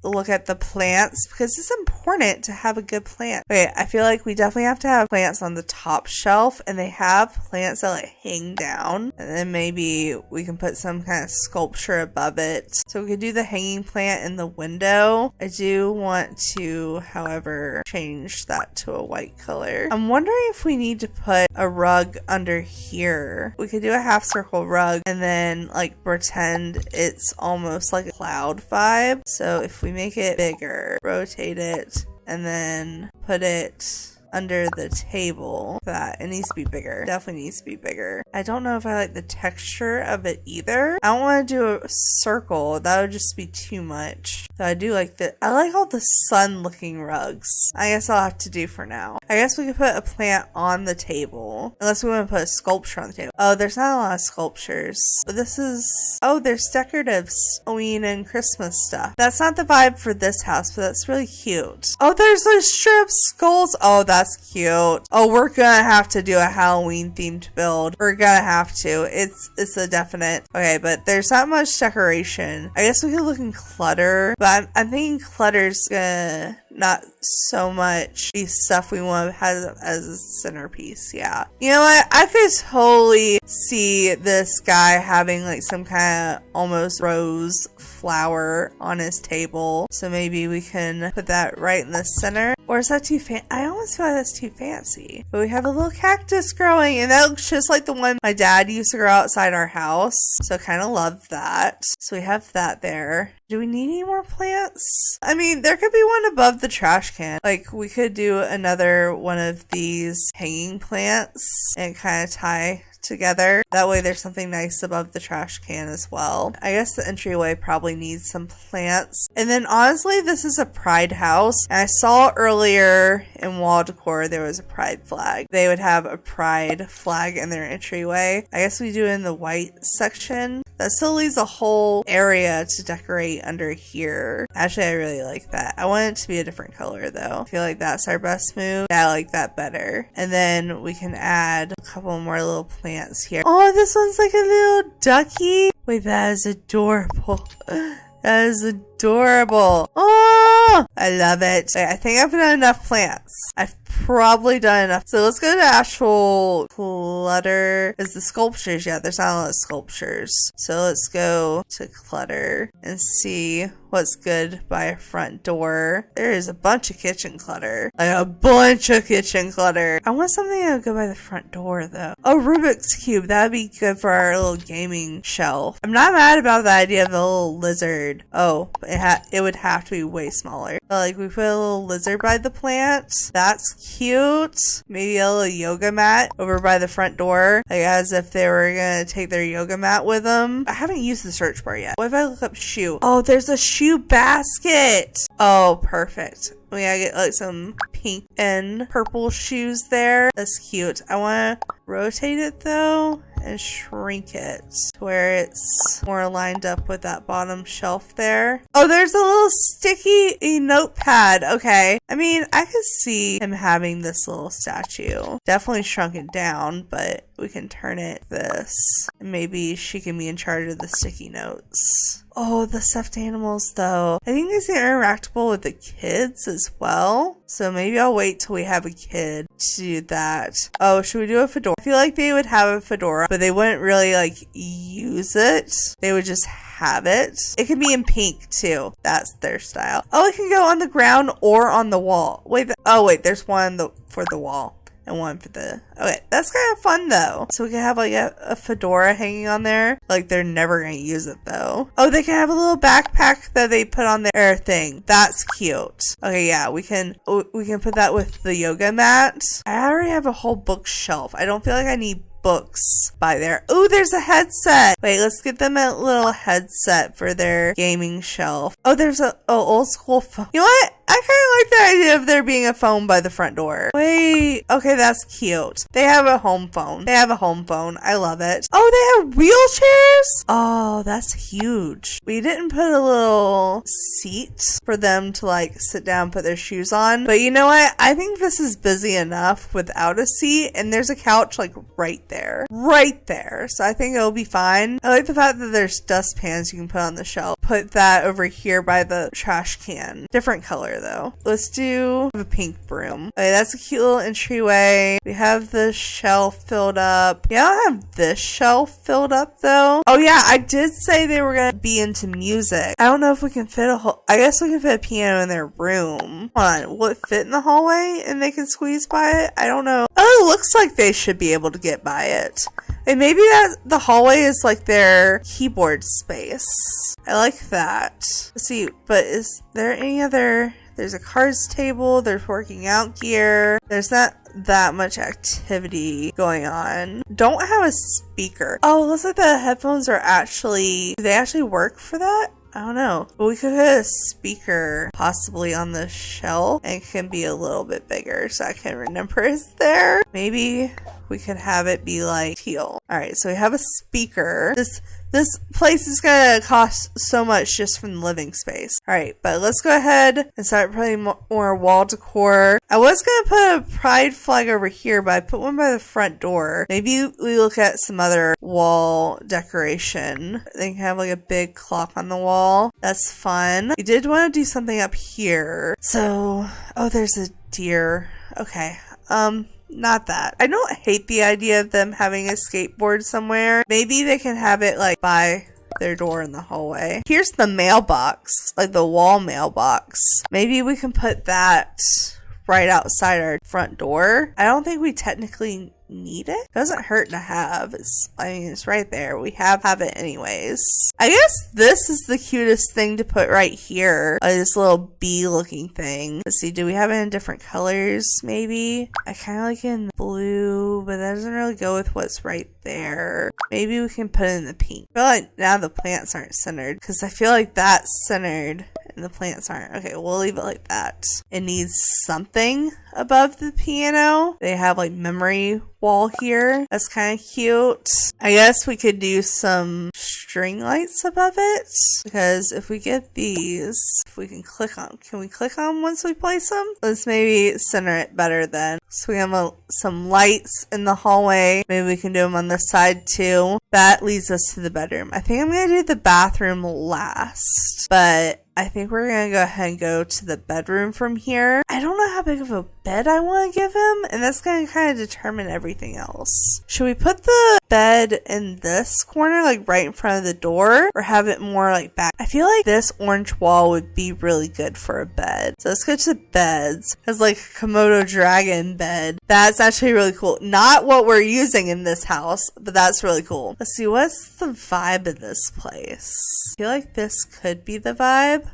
look at the plants, because it's important to have a good plant. Okay, I feel like we definitely have to have plants on the top shelf, and they have plants that like hang down, and then maybe we can put some kind of sculpture above it. So we could do the hanging plant in the window. I do want to, however, change that to a white color. I'm wondering if we need to put a rug under here. We could do a half circle rug and then like pretend it's almost like a cloud vibe. So if we make it bigger, rotate it, and then put it under the table. That it needs to be bigger. Definitely needs to be bigger. I don't know if I like the texture of it either. I don't want to do a circle. That would just be too much. So I do like I like all the sun looking rugs. I guess I'll have to do for now. I guess we could put a plant on the table. Unless we want to put a sculpture on the table. Oh, there's not a lot of sculptures. But this is, oh, there's decorative Halloween and Christmas stuff. That's not the vibe for this house, but that's really cute. Oh, there's those strip skulls. Oh, that's cute. Oh, we're gonna have to do a Halloween themed build. We're gonna have to. It's a definite. Okay, but there's not much decoration. I guess we could look in clutter, but I'm thinking clutter's gonna not so much be stuff we want to have as a centerpiece. Yeah. You know what? I could totally see this guy having like some kind of almost rose flower on his table. So maybe we can put that right in the center. Or is that too fancy? I almost feel like that's too fancy. But we have a little cactus growing, and that looks just like the one my dad used to grow outside our house. So kind of love that. So we have that there. Do we need any more plants? I mean, there could be one above the trash can. Like, we could do another one of these hanging plants and kind of tie together. That way there's something nice above the trash can as well. I guess the entryway probably needs some plants. And then honestly, this is a Pride house. And I saw earlier in wall decor there was a Pride flag. They would have a Pride flag in their entryway. I guess we do it in the white section. That still leaves a whole area to decorate under here. Actually, I really like that. I want it to be a different color though. I feel like that's our best move. I like that better. And then we can add a couple more little plants here. Oh, this one's like a little ducky. Wait, that is adorable. That is adorable. Oh, I love it. I think I've done enough plants. I've probably done enough. So let's go to actual clutter. Is the sculptures yet? There's not a lot of sculptures. So let's go to clutter and see what's good by a front door. There is a bunch of kitchen clutter. Like a bunch of kitchen clutter. I want something that would go by the front door though. Oh, Rubik's Cube. That would be good for our little gaming shelf. I'm not mad about the idea of the little lizard. Oh, it would have to be way smaller. But like we put a little lizard by the plant. That's cute. Maybe a little yoga mat over by the front door. Like as if they were gonna take their yoga mat with them. I haven't used the search bar yet. What if I look up shoe? Oh, there's a shoe basket. Oh, perfect. We gotta get like some pink and purple shoes there. That's cute. I want to rotate it though and shrink it to where it's more lined up with that bottom shelf there. Oh, there's a little sticky notepad. Okay. I mean, I could see him having this little statue. Definitely shrunk it down, but we can turn it this. And maybe she can be in charge of the sticky notes. Oh, the stuffed animals though. I think these are interactable with the kids as well. So maybe I'll wait till we have a kid to do that. Oh, should we do a fedora? I feel like they would have a fedora, but they wouldn't really like use it. They would just have it. It can be in pink too. That's their style. Oh, it can go on the ground or on the wall. Wait, oh wait, there's one for the wall. And one for the... Okay, that's kind of fun though. So we can have like a fedora hanging on there. Like they're never going to use it though. Oh, they can have a little backpack that they put on their thing. That's cute. Okay, yeah, we can put that with the yoga mat. I already have a whole bookshelf. I don't feel like I need books by there. Oh, there's a headset. Wait, let's get them a little headset for their gaming shelf. Oh, there's a old school phone. You know what? I kind of like the idea of there being a phone by the front door. Wait, okay, that's cute. They have a home phone. They have a home phone. I love it. Oh, they have wheelchairs? Oh, that's huge. We didn't put a little seat for them to like sit down, put their shoes on. But you know what? I think this is busy enough without a seat, and there's a couch like right there. Right there. So I think it'll be fine. I like the fact that there's dustpans you can put on the shelf. Put that over here by the trash can. Different color though. Let's do a pink broom. Okay, that's a cute little entryway. We have the shelf filled up. Yeah, I don't have this shelf filled up though. Oh yeah, I did say they were gonna be into music. I don't know if we can fit a whole... I guess we can fit a piano in their room. Hold on, will it fit in the hallway and they can squeeze by it? I don't know. Oh, it looks like they should be able to get by it. And maybe that the hallway is like their keyboard space. I like that. Let's see, but is there any other... There's a cards table, there's working out gear. There's not that much activity going on. Don't have a speaker. Oh, it looks like the headphones are actually... Do they actually work for that? I don't know. But we could put a speaker possibly on the shelf and it can be a little bit bigger so I can remember it's there. Maybe we could have it be like teal. Alright, so we have a speaker. This place is gonna cost so much just from the living space. Alright, but let's go ahead and start putting more wall decor. I was gonna put a pride flag over here, but I put one by the front door. Maybe we look at some other wall decoration. They can have like a big clock on the wall. That's fun. We did want to do something up here. So, oh, there's a deer. Okay. Not that. I don't hate the idea of them having a skateboard somewhere. Maybe they can have it like by their door in the hallway. Here's the mailbox, like the wall mailbox. Maybe we can put that right outside our front door. I don't think we technically need it. Doesn't hurt to have. It's right there. We have it anyways. I guess this is the cutest thing to put right here. This little bee looking thing. Let's see, do we have it in different colors maybe? I kind of like it in blue, but that doesn't really go with what's right there. Maybe we can put it in the pink. I feel like now the plants aren't centered because I feel like that's centered and the plants aren't. Okay, we'll leave it like that. It needs something above the piano. They have like memory wall here. That's kind of cute. I guess we could do some string lights above it, because if we get these, if we can click on, can we click on once we place them? Let's maybe center it better then. So we have some lights in the hallway. Maybe we can do them on the side too. That leads us to the bedroom. I think I'm going to do the bathroom last, but I think we're going to go ahead and go to the bedroom from here. I don't know how big of a bed I want to give him, and that's going to kind of determine everything else. Should we put the bed in this corner, like right in front of the door, or have it more like back? I feel like this orange wall would be really good for a bed. So let's go to the beds. It's like a Komodo dragon bed. That's actually really cool. Not what we're using in this house, but that's really cool. Let's see, what's the vibe of this place? I feel like this could be the vibe.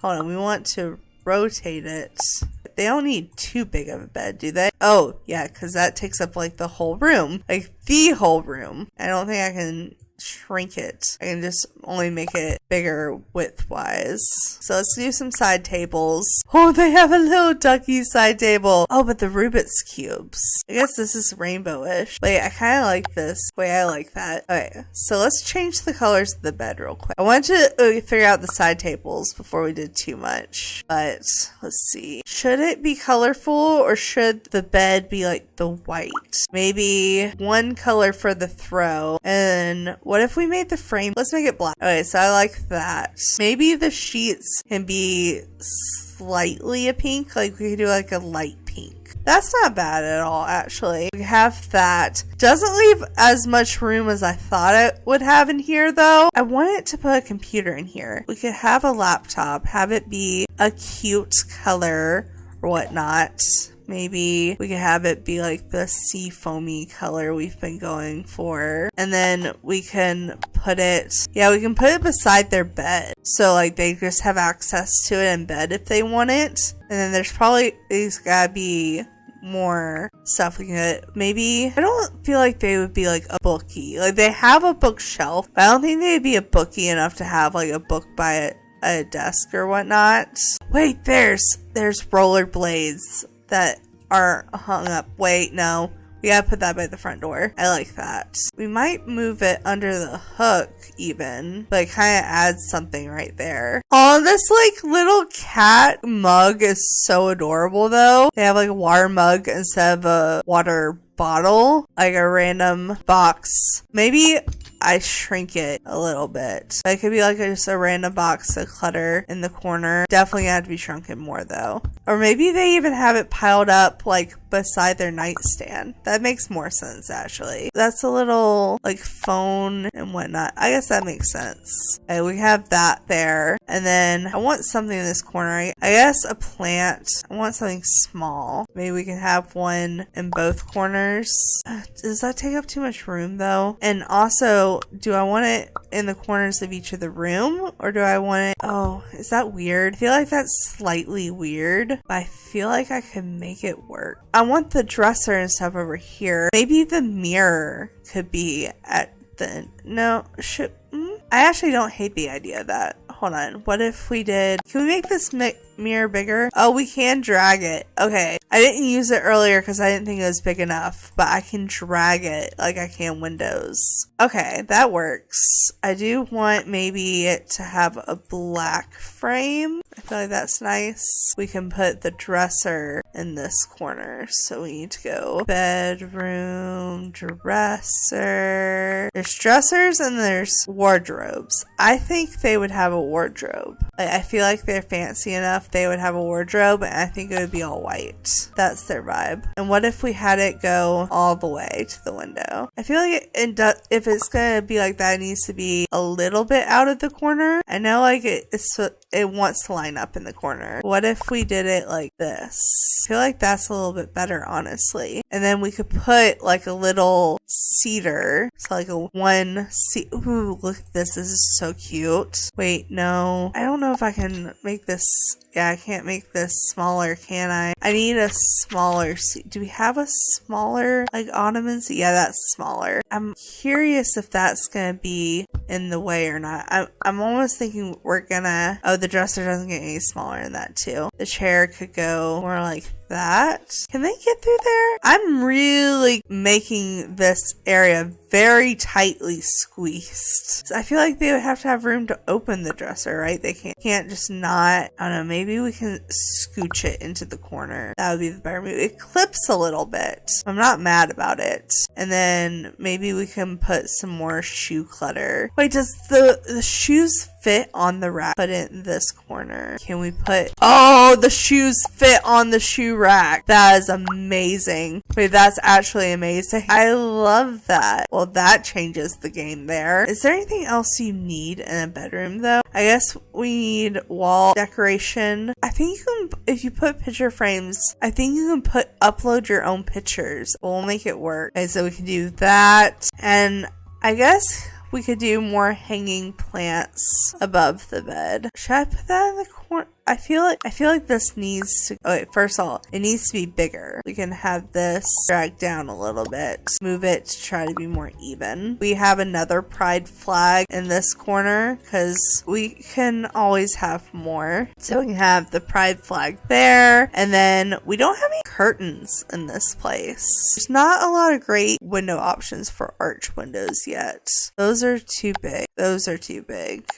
Hold on, we want to rotate it. They don't need too big of a bed, do they? Oh, yeah, because that takes up like the whole room. Like the whole room. I don't think I can shrink it. I can just only make it bigger width-wise. So let's do some side tables. Oh, they have a little ducky side table. Oh, but the Rubik's cubes. I guess this is rainbowish. Wait, I kind of like this. Wait, I like that. Okay, so let's change the colors of the bed real quick. I wanted to figure out the side tables before we did too much. But let's see. Should it be colorful, or should the bed be like the white? Maybe one color for the throw, and what if we made the frame? Let's make it black. Okay, so I like that. Maybe the sheets can be slightly a pink. Like we could do like a light pink. That's not bad at all, actually. We have that. Doesn't leave as much room as I thought it would have in here, though. I wanted to put a computer in here. We could have a laptop, have it be a cute color or whatnot. Maybe we could have it be like the sea foamy color we've been going for. And then we can put it, yeah, we can put it beside their bed. So like they just have access to it in bed if they want it. And then there's gotta be more stuff we can get. Maybe, I don't feel like they would be like a bookie. Like they have a bookshelf, but I don't think they'd be a bookie enough to have like a book by a desk or whatnot. Wait, there's rollerblades that are hung up. Wait, no. We gotta put that by the front door. I like that. We might move it under the hook even, but it kind of adds something right there. Oh, this like little cat mug is so adorable though. They have like a water mug instead of a water bottle, like a random box. Maybe I shrink it a little bit. It could be like just a random box of clutter in the corner. Definitely have to be shrunken more though. Or maybe they even have it piled up like beside their nightstand. That makes more sense actually. That's a little like phone and whatnot. I guess that makes sense. Okay, we have that there. And then I want something in this corner. I guess a plant. I want something small. Maybe we can have one in both corners. Does that take up too much room though? And also, do I want it in the corners of each of the room, or do I want it? Oh, is that weird? I feel like that's slightly weird, but I feel like I could make it work. I want the dresser and stuff over here. Maybe the mirror could be at the, no, I actually don't hate the idea of that. Hold on. What if we did, can we make this mirror bigger? Oh, we can drag it. Okay. I didn't use it earlier because I didn't think it was big enough, but I can drag it like I can Windows. Okay, that works. I do want maybe it to have a black frame. I feel like that's nice. We can put the dresser in this corner. So we need to go bedroom, dresser. There's dressers and there's wardrobes. I think they would have a wardrobe. I feel like they're fancy enough they would have a wardrobe, and I think it would be all white. That's their vibe. And what if we had it go all the way to the window? I feel like if it's gonna be like that, it needs to be a little bit out of the corner. I know like it wants to line up in the corner. What if we did it like this? I feel like that's a little bit better, honestly. And then we could put like a little cedar. So like ooh, look at this. This is so cute. Wait, no. I don't know if I can make this. Yeah, I can't make this smaller, can I? I need a smaller seat. Do we have a smaller like ottoman seat? Yeah, that's smaller. I'm curious if that's gonna be in the way or not. I'm almost thinking we're gonna. Oh, the dresser doesn't get any smaller than that too. The chair could go more like that. Can they get through there? I'm really making this area very tightly squeezed. So I feel like they would have to have room to open the dresser, right? They can't just not. I don't know. Maybe we can scooch it into the corner. That would be the better move. It clips a little bit. I'm not mad about it. And then maybe we can put some more shoe clutter. Wait, does the shoes fit on the rack? Put it in this corner. Can we put... Oh, the shoes fit on the shoe rack. That is amazing. Wait, that's actually amazing. I love that. Well, that changes the game there. Is there anything else you need in a bedroom though? I guess we need wall decoration. I think you can, if you put picture frames, I think you can upload your own pictures. We'll make it work. Okay, so we can do that. And I guess we could do more hanging plants above the bed. Should I put that in the corner? I feel like this needs to... Okay, first of all, it needs to be bigger. We can have this drag down a little bit. Move it to try to be more even. We have another pride flag in this corner because we can always have more. So we can have the pride flag there. And then we don't have any curtains in this place. There's not a lot of great window options for arch windows yet. Those are too big.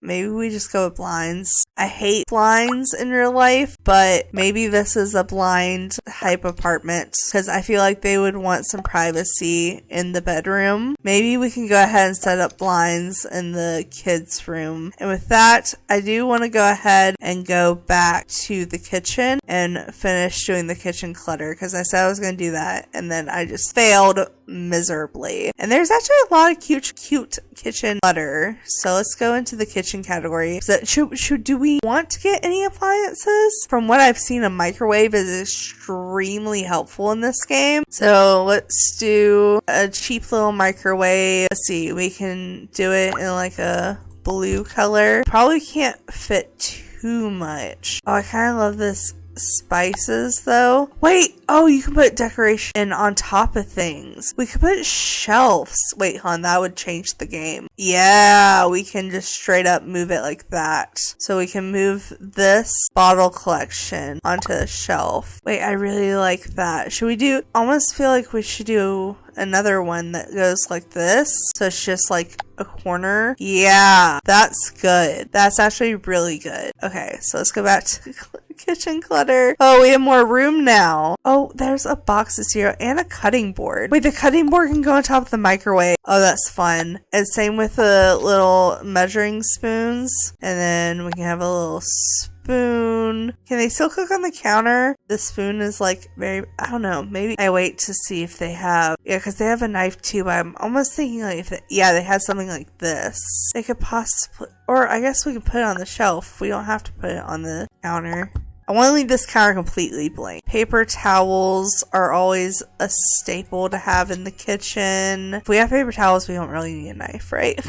Maybe we just go with blinds. I hate blinds in real life, but maybe this is a blind type apartment because I feel like they would want some privacy in the bedroom. Maybe we can go ahead and set up blinds in the kids' room. And with that, I do want to go ahead and go back to the kitchen and finish doing the kitchen clutter because I said I was going to do that and then I just failed miserably. And there's actually a lot of cute kitchen clutter. So let's go into the kitchen category. Do we want to get any appliances? From what I've seen, a microwave is extremely helpful in this game. So let's do a cheap little microwave. Let's see, we can do it in like a blue color. Probably can't fit too much. Oh, I kind of love this spices though. Wait, oh, you can put decoration on top of things. We could put shelves. Wait, hon, that would change the game. Yeah, we can just straight up move it like that. So we can move this bottle collection onto the shelf. Wait, I really like that. Should we do, almost feel like we should do another one that goes like this. So it's just like a corner. Yeah, that's good. That's actually really good. Okay, so let's go back to kitchen clutter. Oh, we have more room now. Oh, there's a box of cereal and a cutting board. Wait, the cutting board can go on top of the microwave. Oh, that's fun. And same with the little measuring spoons. And then we can have a little spoon. Can they still cook on the counter? The spoon is like very, I don't know, maybe I wait to see if they have, yeah, because they have a knife too, but I'm almost thinking like if they have something like this, they could possibly, or I guess we could put it on the shelf. We don't have to put it on the counter. I want to leave this counter completely blank. Paper towels are always a staple to have in the kitchen. If we have paper towels, we don't really need a knife, right?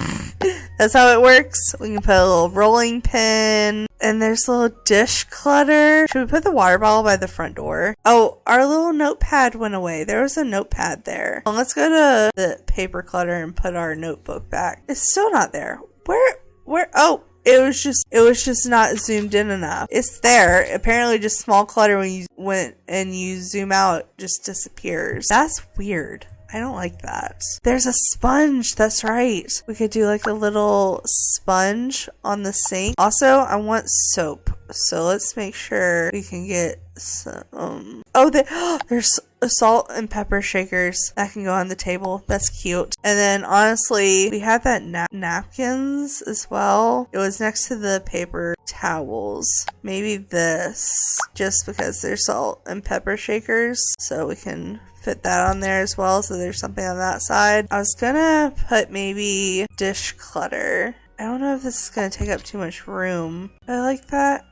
That's how it works. We can put a little rolling pin. And there's a little dish clutter. Should we put the water bottle by the front door? Oh, our little notepad went away. There was a notepad there. Well, let's go to the paper clutter and put our notebook back. It's still not there. Where? Oh. It was just not zoomed in enough. It's there. Apparently just small clutter when you zoom out just disappears. That's weird. I don't like that. There's a sponge. That's right. We could do like a little sponge on the sink. Also, I want soap. So let's make sure we can get some, there's salt and pepper shakers that can go on the table. That's cute. And then honestly, we had that napkins as well. It was next to the paper towels. Maybe this, just because there's salt and pepper shakers. So we can fit that on there as well. So there's something on that side. I was gonna put maybe dish clutter. I don't know if this is going to take up too much room. I like that.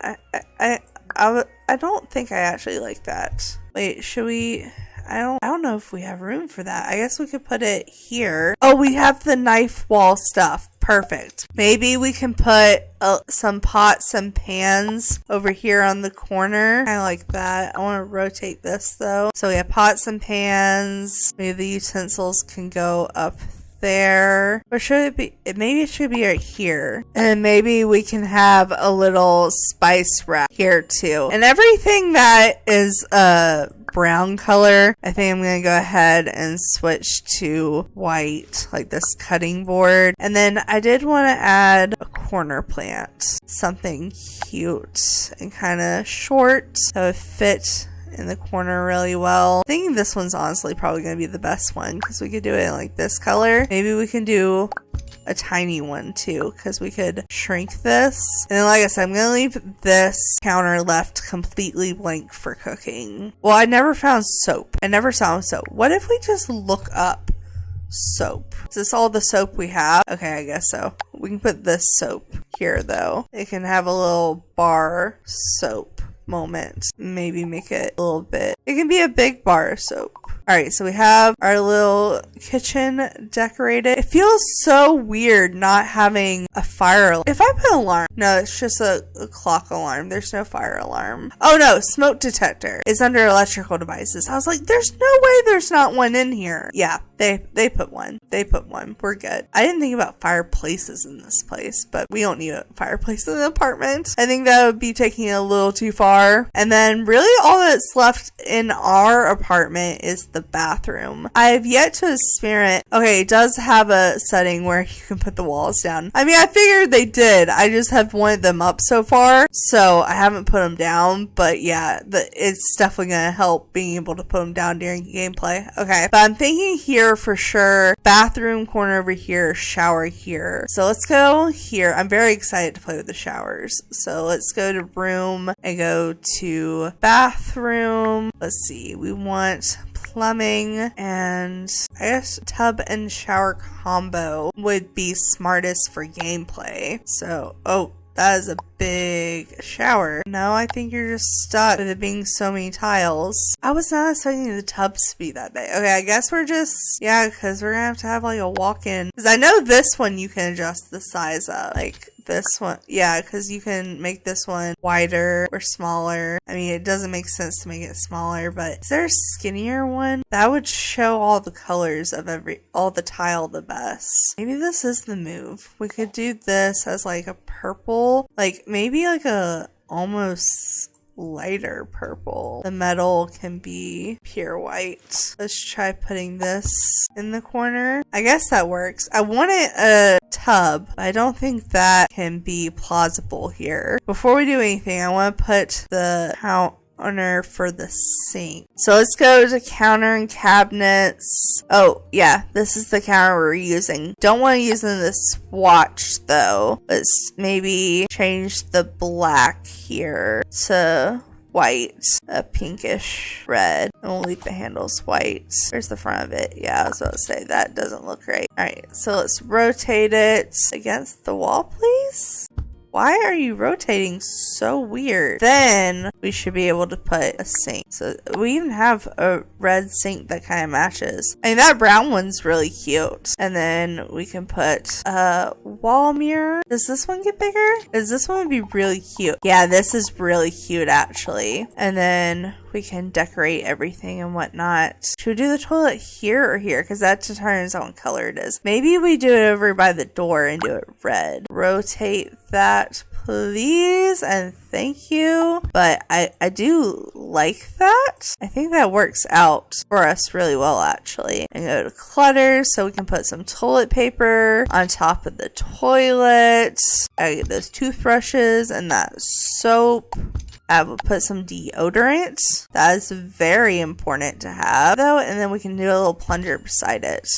I don't think I actually like that. Wait, should we? I don't know if we have room for that. I guess we could put it here. Oh, we have the knife wall stuff. Perfect. Maybe we can put some pots and pans over here on the corner. I like that. I want to rotate this though. So we have pots and pans. Maybe the utensils can go up there, or should it be, maybe it should be right here, and maybe we can have a little spice rack here too. And everything that is a brown color, I think I'm gonna go ahead and switch to white, like this cutting board. And then I did want to add a corner plant, something cute and kind of short that would fit in the corner really well. I think this one's honestly probably going to be the best one because we could do it in like this color. Maybe we can do a tiny one too because we could shrink this. And then like I said, I'm going to leave this counter left completely blank for cooking. Well, I never found soap. I never saw soap. What if we just look up soap? Is this all the soap we have? Okay, I guess so. We can put this soap here though. It can have a little bar soap moment. Maybe make it a little bit. It can be a big bar of soap. Alright, so we have our little kitchen decorated. It feels so weird not having a fire alarm. If I put an alarm, no, it's just a clock alarm. There's no fire alarm. Oh no, smoke detector is under electrical devices. I was like, there's no way there's not one in here. Yeah, they put one. They put one. We're good. I didn't think about fireplaces in this place, but we don't need a fireplace in the apartment. I think that would be taking it a little too far. And then really all that's left in our apartment is the bathroom. I have yet to experiment. Okay, it does have a setting where you can put the walls down. I mean, I figured they did. I just have wanted them up so far, so I haven't put them down. But yeah, it's definitely gonna help being able to put them down during gameplay. Okay, but I'm thinking here for sure. Bathroom corner over here, shower here. So let's go here. I'm very excited to play with the showers. So let's go to room and go to bathroom. Let's see. We want plumbing, and I guess tub and shower combo would be smartest for gameplay. So, oh, that is a big shower. No, I think you're just stuck with it being so many tiles. I was not expecting the tubs to be that big. Okay, I guess we're just, yeah, because we're gonna have to have like a walk-in. Because I know this one you can adjust the size of. Like this one, yeah, because you can make this one wider or smaller. I mean, it doesn't make sense to make it smaller, but is there a skinnier one? That would show all the colors of all the tile the best. Maybe this is the move. We could do this as like a purple, like maybe like a almost lighter purple. The metal can be pure white. Let's try putting this in the corner. I guess that works. I wanted a tub, but I don't think that can be plausible here. Before we do anything, I want to put the counter for the sink. So let's go to counter and cabinets. Oh yeah, this is the counter we're using. Don't want to use in the swatch though. Let's maybe change the black here to white, a pinkish red, and we'll leave the handles white. Where's the front of it? Yeah, I was about to say that doesn't look right. Alright, so let's rotate it against the wall, please. Why are you rotating so weird? Then we should be able to put a sink. So we even have a red sink that kind of matches. I mean, that brown one's really cute. And then we can put a wall mirror. Does this one get bigger? Does this one would be really cute? Yeah, this is really cute actually. And then we can decorate everything and whatnot. Should we do the toilet here or here? Because that determines on what color it is. Maybe we do it over by the door and do it red. Rotate that please and thank you. But I do like that. I think that works out for us really well, actually. And go to clutter so we can put some toilet paper on top of the toilet. I get those toothbrushes and that soap. I will put some deodorant. That is very important to have, though. And then we can do a little plunger beside it.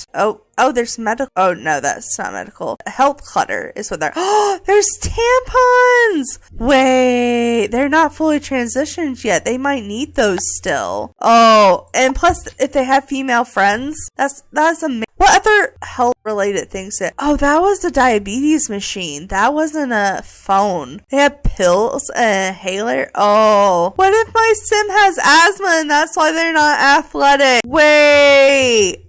Oh, there's medical. Oh, no, that's not medical. Health clutter is what they're. Oh, there's tampons. Wait, they're not fully transitioned yet. They might need those still. Oh, and plus, if they have female friends, that's amazing. What other health-related things? Oh, that was the diabetes machine. That wasn't a phone. They have pills and an inhaler. Oh, what if my sim has asthma and that's why they're not athletic? Wait,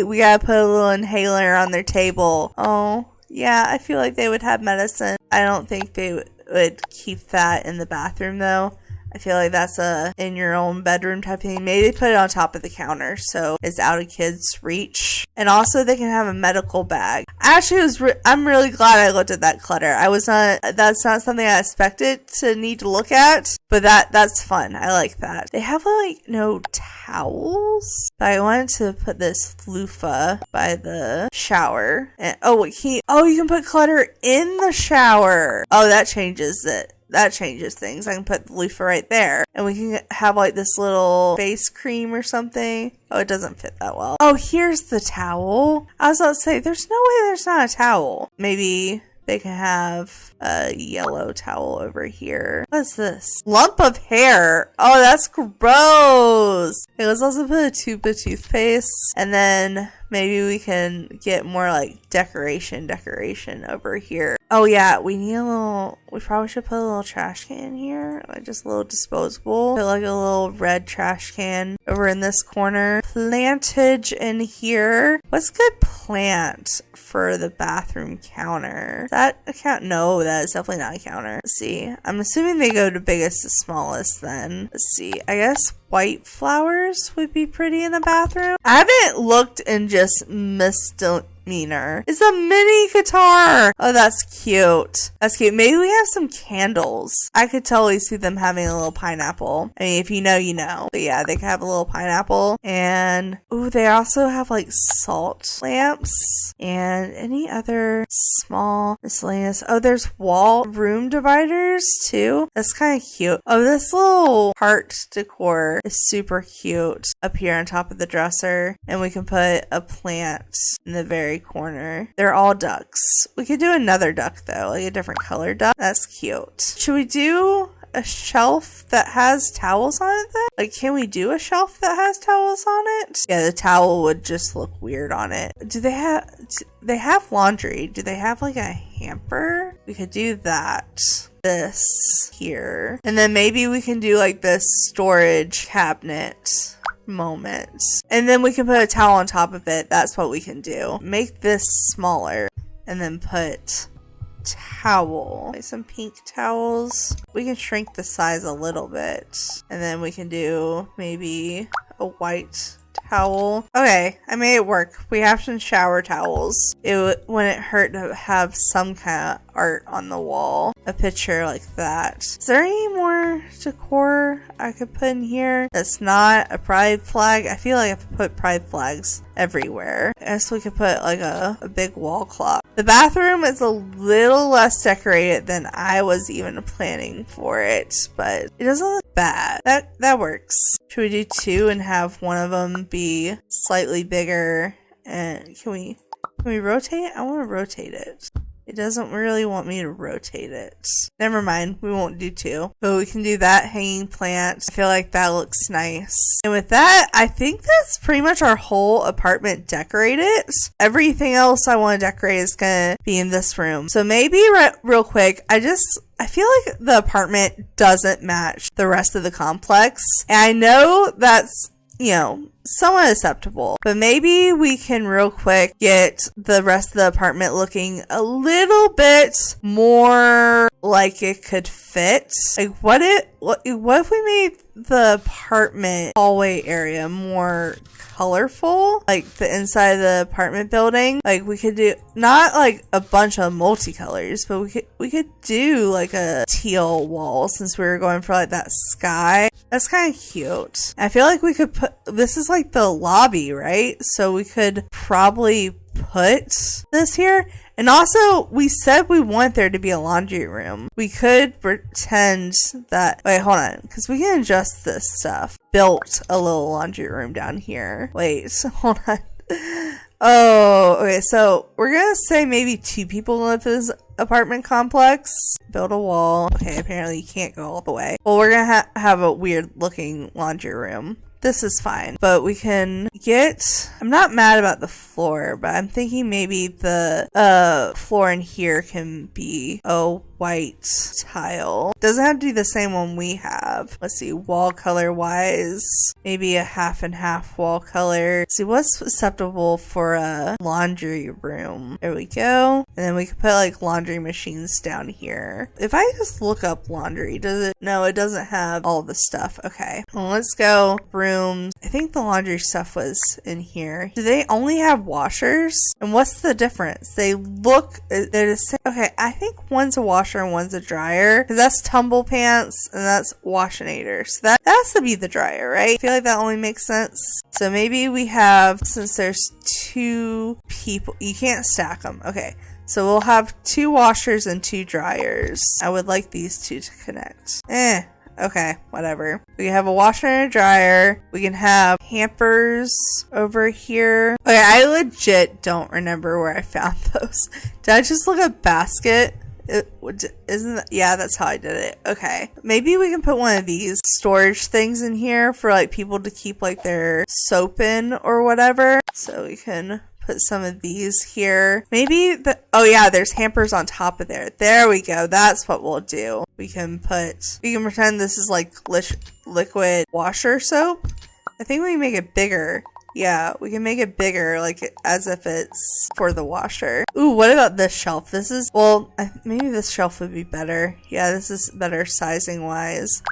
we gotta put a little inhaler on their table. Oh, yeah, I feel like they would have medicine. I don't think they would keep that in the bathroom, though. I feel like that's a in your own bedroom type thing. Maybe they put it on top of the counter so it's out of kids' reach. And also they can have a medical bag. Actually, I'm really glad I looked at that clutter. That's not something I expected to need to look at, but that's fun. I like that. They have like no towels. But I wanted to put this loofah by the shower. And you can put clutter in the shower. Oh, that changes it. That changes things. I can put the loofah right there. And we can have like this little face cream or something. Oh, it doesn't fit that well. Oh, here's the towel. I was about to say, there's no way there's not a towel. Maybe they can have a yellow towel over here. What's this? Lump of hair. Oh, that's gross. Okay, let's also put a tube of toothpaste. And then maybe we can get more like decoration over here. Oh yeah, we probably should put a little trash can here. Like just a little disposable. Put like a little red trash can over in this corner. Plantage in here. What's good plant for the bathroom counter? Is that a count? No, that is definitely not a counter. Let's see. I'm assuming they go to biggest to smallest then. Let's see. I guess white flowers would be pretty in the bathroom. I haven't looked in just misdemeanor. It's a mini guitar. Oh, that's cute. That's cute. Maybe we have some candles. I could totally see them having a little pineapple. I mean, if you know, you know. But yeah, they could have a little pineapple. And, they also have like salt lamps and any other small miscellaneous. Oh, there's wall room dividers too. That's kind of cute. Oh, this little heart decor is super cute up here on top of the dresser. And we can put a plant in the very corner. They're all ducks. We could do another duck though, like a different color duck. That's cute. Should we do a shelf that has towels on it then? Like, can we do a shelf that has towels on it? Yeah, the towel would just look weird on it. Do they have laundry? Do they have like a hamper? We could do that. This here. And then maybe we can do like this storage cabinet moment. And then we can put a towel on top of it. That's what we can do. Make this smaller and then put towel. Like some pink towels. We can shrink the size a little bit. And then we can do maybe a white towel. Okay, I made it work. We have some shower towels. It wouldn't hurt to have some kind of art on the wall. A picture like that. Is there any more decor I could put in here that's not a pride flag? I feel like I have to put pride flags everywhere. I guess we could put like a big wall clock. The bathroom is a little less decorated than I was even planning for it, but it doesn't look bad. That works. Should we do two and have one of them be slightly bigger? And can we rotate it? I want to rotate it. It doesn't really want me to rotate it. Never mind, we won't do two. But we can do that hanging plant. I feel like that looks nice. And with that, I think that's pretty much our whole apartment decorated. Everything else I want to decorate is going to be in this room. So maybe real quick, I feel like the apartment doesn't match the rest of the complex. And I know that's, somewhat acceptable. But maybe we can real quick get the rest of the apartment looking a little bit more like it could fit. Like what if we made the apartment hallway area more colorful, like the inside of the apartment building. Like we could do not like a bunch of multicolors, but we could do like a teal wall since we were going for like that sky. That's kind of cute. I feel like we could put, this is like the lobby, right? So we could probably put this here. And also, we said we want there to be a laundry room. We could pretend that, wait, hold on, because we can adjust this stuff. Built a little laundry room down here. Wait, hold on. Oh, okay, so we're gonna say maybe 2 people live in this apartment complex. Build a wall. Okay, apparently you can't go all the way. Well, we're gonna have a weird looking laundry room. This is fine, but we can get, I'm not mad about the floor, but I'm thinking maybe the floor in here can be a white tile. Doesn't have to be the same one we have. Let's see, wall color wise, maybe a half and half wall color. Let's see what's acceptable for a laundry room. There we go. And then we can put like laundry machines down here. If I just look up laundry, does it? No, it doesn't have all the stuff. Okay, well, let's go rooms. I think the laundry stuff was in here. Do they only have washers? And what's the difference? They look, they're the same. Okay, I think one's a washer and one's a dryer, because that's tumble pants and that's washinator. So that has to be the dryer, right? I feel like that only makes sense. So maybe we have, since there's 2 people, you can't stack them. Okay, so we'll have 2 washers and 2 dryers. I would like these 2 to connect. Okay, whatever. We can have a washer and a dryer. We can have hampers over here. Okay, I legit don't remember where I found those. Did I just look at basket? Isn't that, yeah, that's how I did it. Okay, maybe we can put one of these storage things in here for like people to keep like their soap in or whatever. So we can put some of these here. Maybe the, oh yeah, there's hampers on top of there. There we go. That's what we'll do. We can pretend this is like liquid washer soap. I think we can make it bigger. Yeah, we can make it bigger, like as if it's for the washer. Ooh, what about this shelf? This is, well, maybe this shelf would be better. Yeah, this is better sizing wise.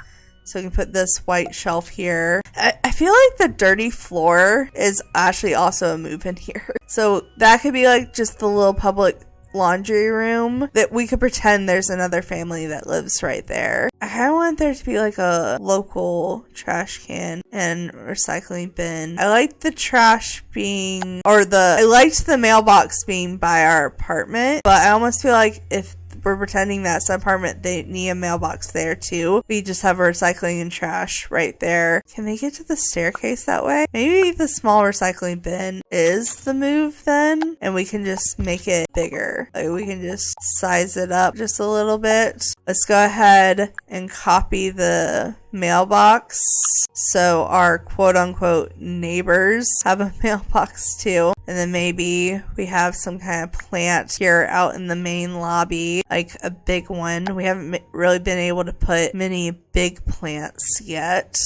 So we can put this white shelf here. I feel like the dirty floor is actually also a move in here. So that could be like just the little public laundry room that we could pretend there's another family that lives right there. I kind of want there to be like a local trash can and recycling bin. I like the trash being, I liked the mailbox being by our apartment, but I almost feel like if we're pretending that's the apartment, they need a mailbox there too. We just have a recycling and trash right there. Can they get to the staircase that way? Maybe the small recycling bin is the move then, and we can just make it bigger. Like we can just size it up just a little bit. Let's go ahead and copy the mailbox so our quote-unquote neighbors have a mailbox too. And then maybe we have some kind of plant here out in the main lobby, like a big one. We haven't really been able to put many big plants yet.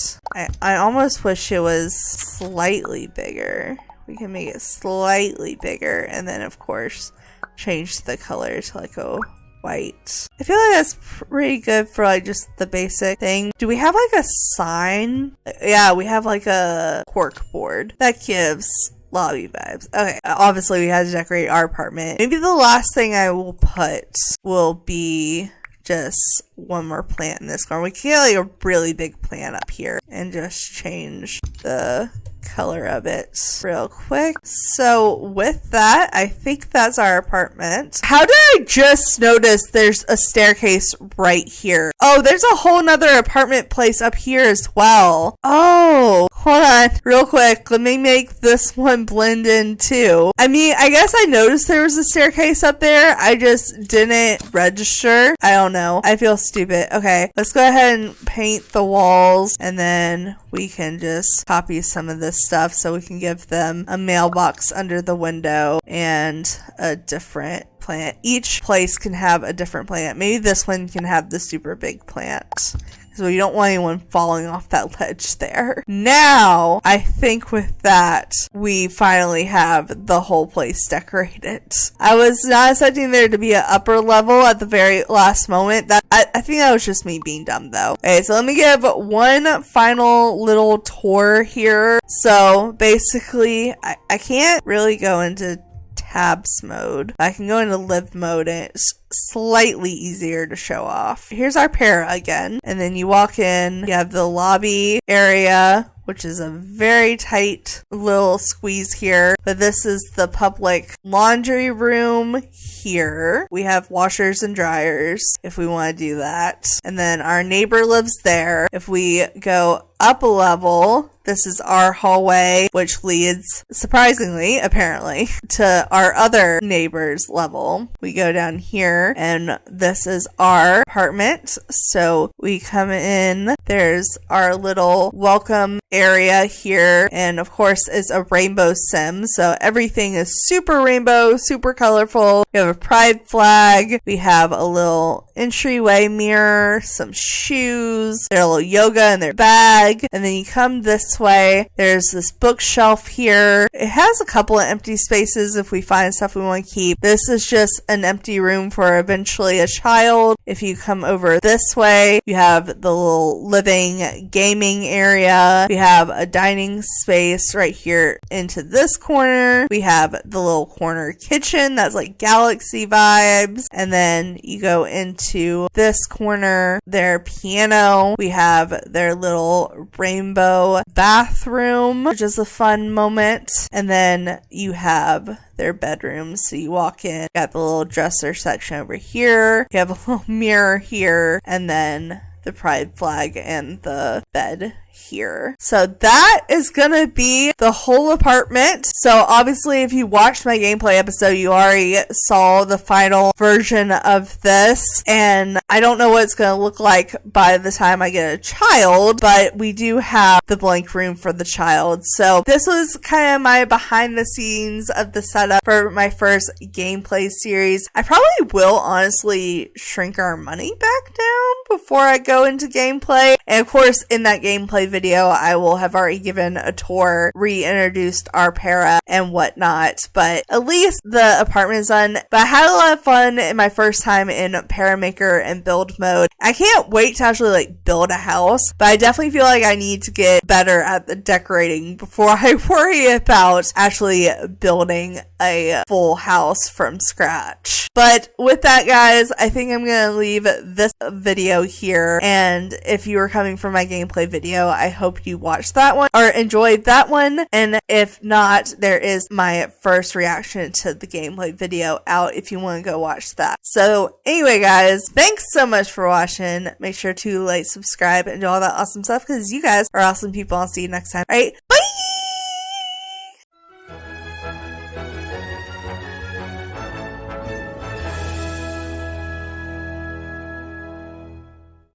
I almost wish it was slightly bigger. We can make it slightly bigger and then of course change the color to like a white. I feel like that's pretty good for like just the basic thing. Do we have like a sign? Yeah, we have like a cork board that gives lobby vibes. Okay, obviously we had to decorate our apartment. Maybe the last thing I will put will be just one more plant in this corner. We can get like a really big plant up here and just change the color of it real quick. So with that, I think that's our apartment. How did I just notice there's a staircase right here? Oh, there's a whole nother apartment place up here as well. Oh, hold on real quick. Let me make this one blend in too. I mean, I guess I noticed there was a staircase up there. I just didn't register. I don't know. I feel stupid. Okay, let's go ahead and paint the walls and then we can just copy some of this stuff so we can give them a mailbox under the window and a different plant. Each place can have a different plant. Maybe this one can have the super big plant So we don't want anyone falling off that ledge there. Now, I think with that, we finally have the whole place decorated. I was not expecting there to be an upper level at the very last moment. I think that was just me being dumb though. Okay, so let me give one final little tour here. So basically, I can't really go into tabs mode. I can go into live mode and it's slightly easier to show off. Here's our para again. And then you walk in, you have the lobby area, which is a very tight little squeeze here. But this is the public laundry room here. We have washers and dryers if we want to do that. And then our neighbor lives there. If we go up a level, this is our hallway, which leads, surprisingly, apparently, to our other neighbor's level. We go down here, and this is our apartment. So we come in, there's our little welcome area here, and of course, it's a rainbow sim, so everything is super rainbow, super colorful. We have a pride flag, we have a little entryway mirror, some shoes, their little yoga in their bag, and then you come this way, there's this bookshelf here. It has a couple of empty spaces if we find stuff we want to keep. This is just an empty room for eventually a child. If you come over this way, you have the little living gaming area. We have a dining space right here into this corner. We have the little corner kitchen that's like galaxy vibes. And then you go into this corner, their piano. We have their little rainbow bathroom, which is a fun moment. And then you have their bedrooms. So you walk in, got the little dresser section over here. You have a little mirror here, and then the pride flag and the bed here. So that is gonna be the whole apartment. So obviously if you watched my gameplay episode, you already saw the final version of this, and I don't know what it's gonna look like by the time I get a child, but we do have the blank room for the child. So this was kind of my behind the scenes of the setup for my first gameplay series. I probably will honestly shrink our money back down before I go into gameplay, and of course in that gameplay video I will have already given a tour, reintroduced our para and whatnot, but at least the apartment is done. But I had a lot of fun in my first time in Paramaker and build mode. I can't wait to actually like build a house, but I definitely feel like I need to get better at the decorating before I worry about actually building a full house from scratch. But with that, guys, I think I'm gonna leave this video here, and if you are coming from my gameplay video, I hope you watched that one or enjoyed that one, and if not, there is my first reaction to the gameplay video out if you want to go watch that. So anyway, guys, thanks so much for watching. Make sure to like, subscribe, and do all that awesome stuff because you guys are awesome people. I'll see you next time. All right,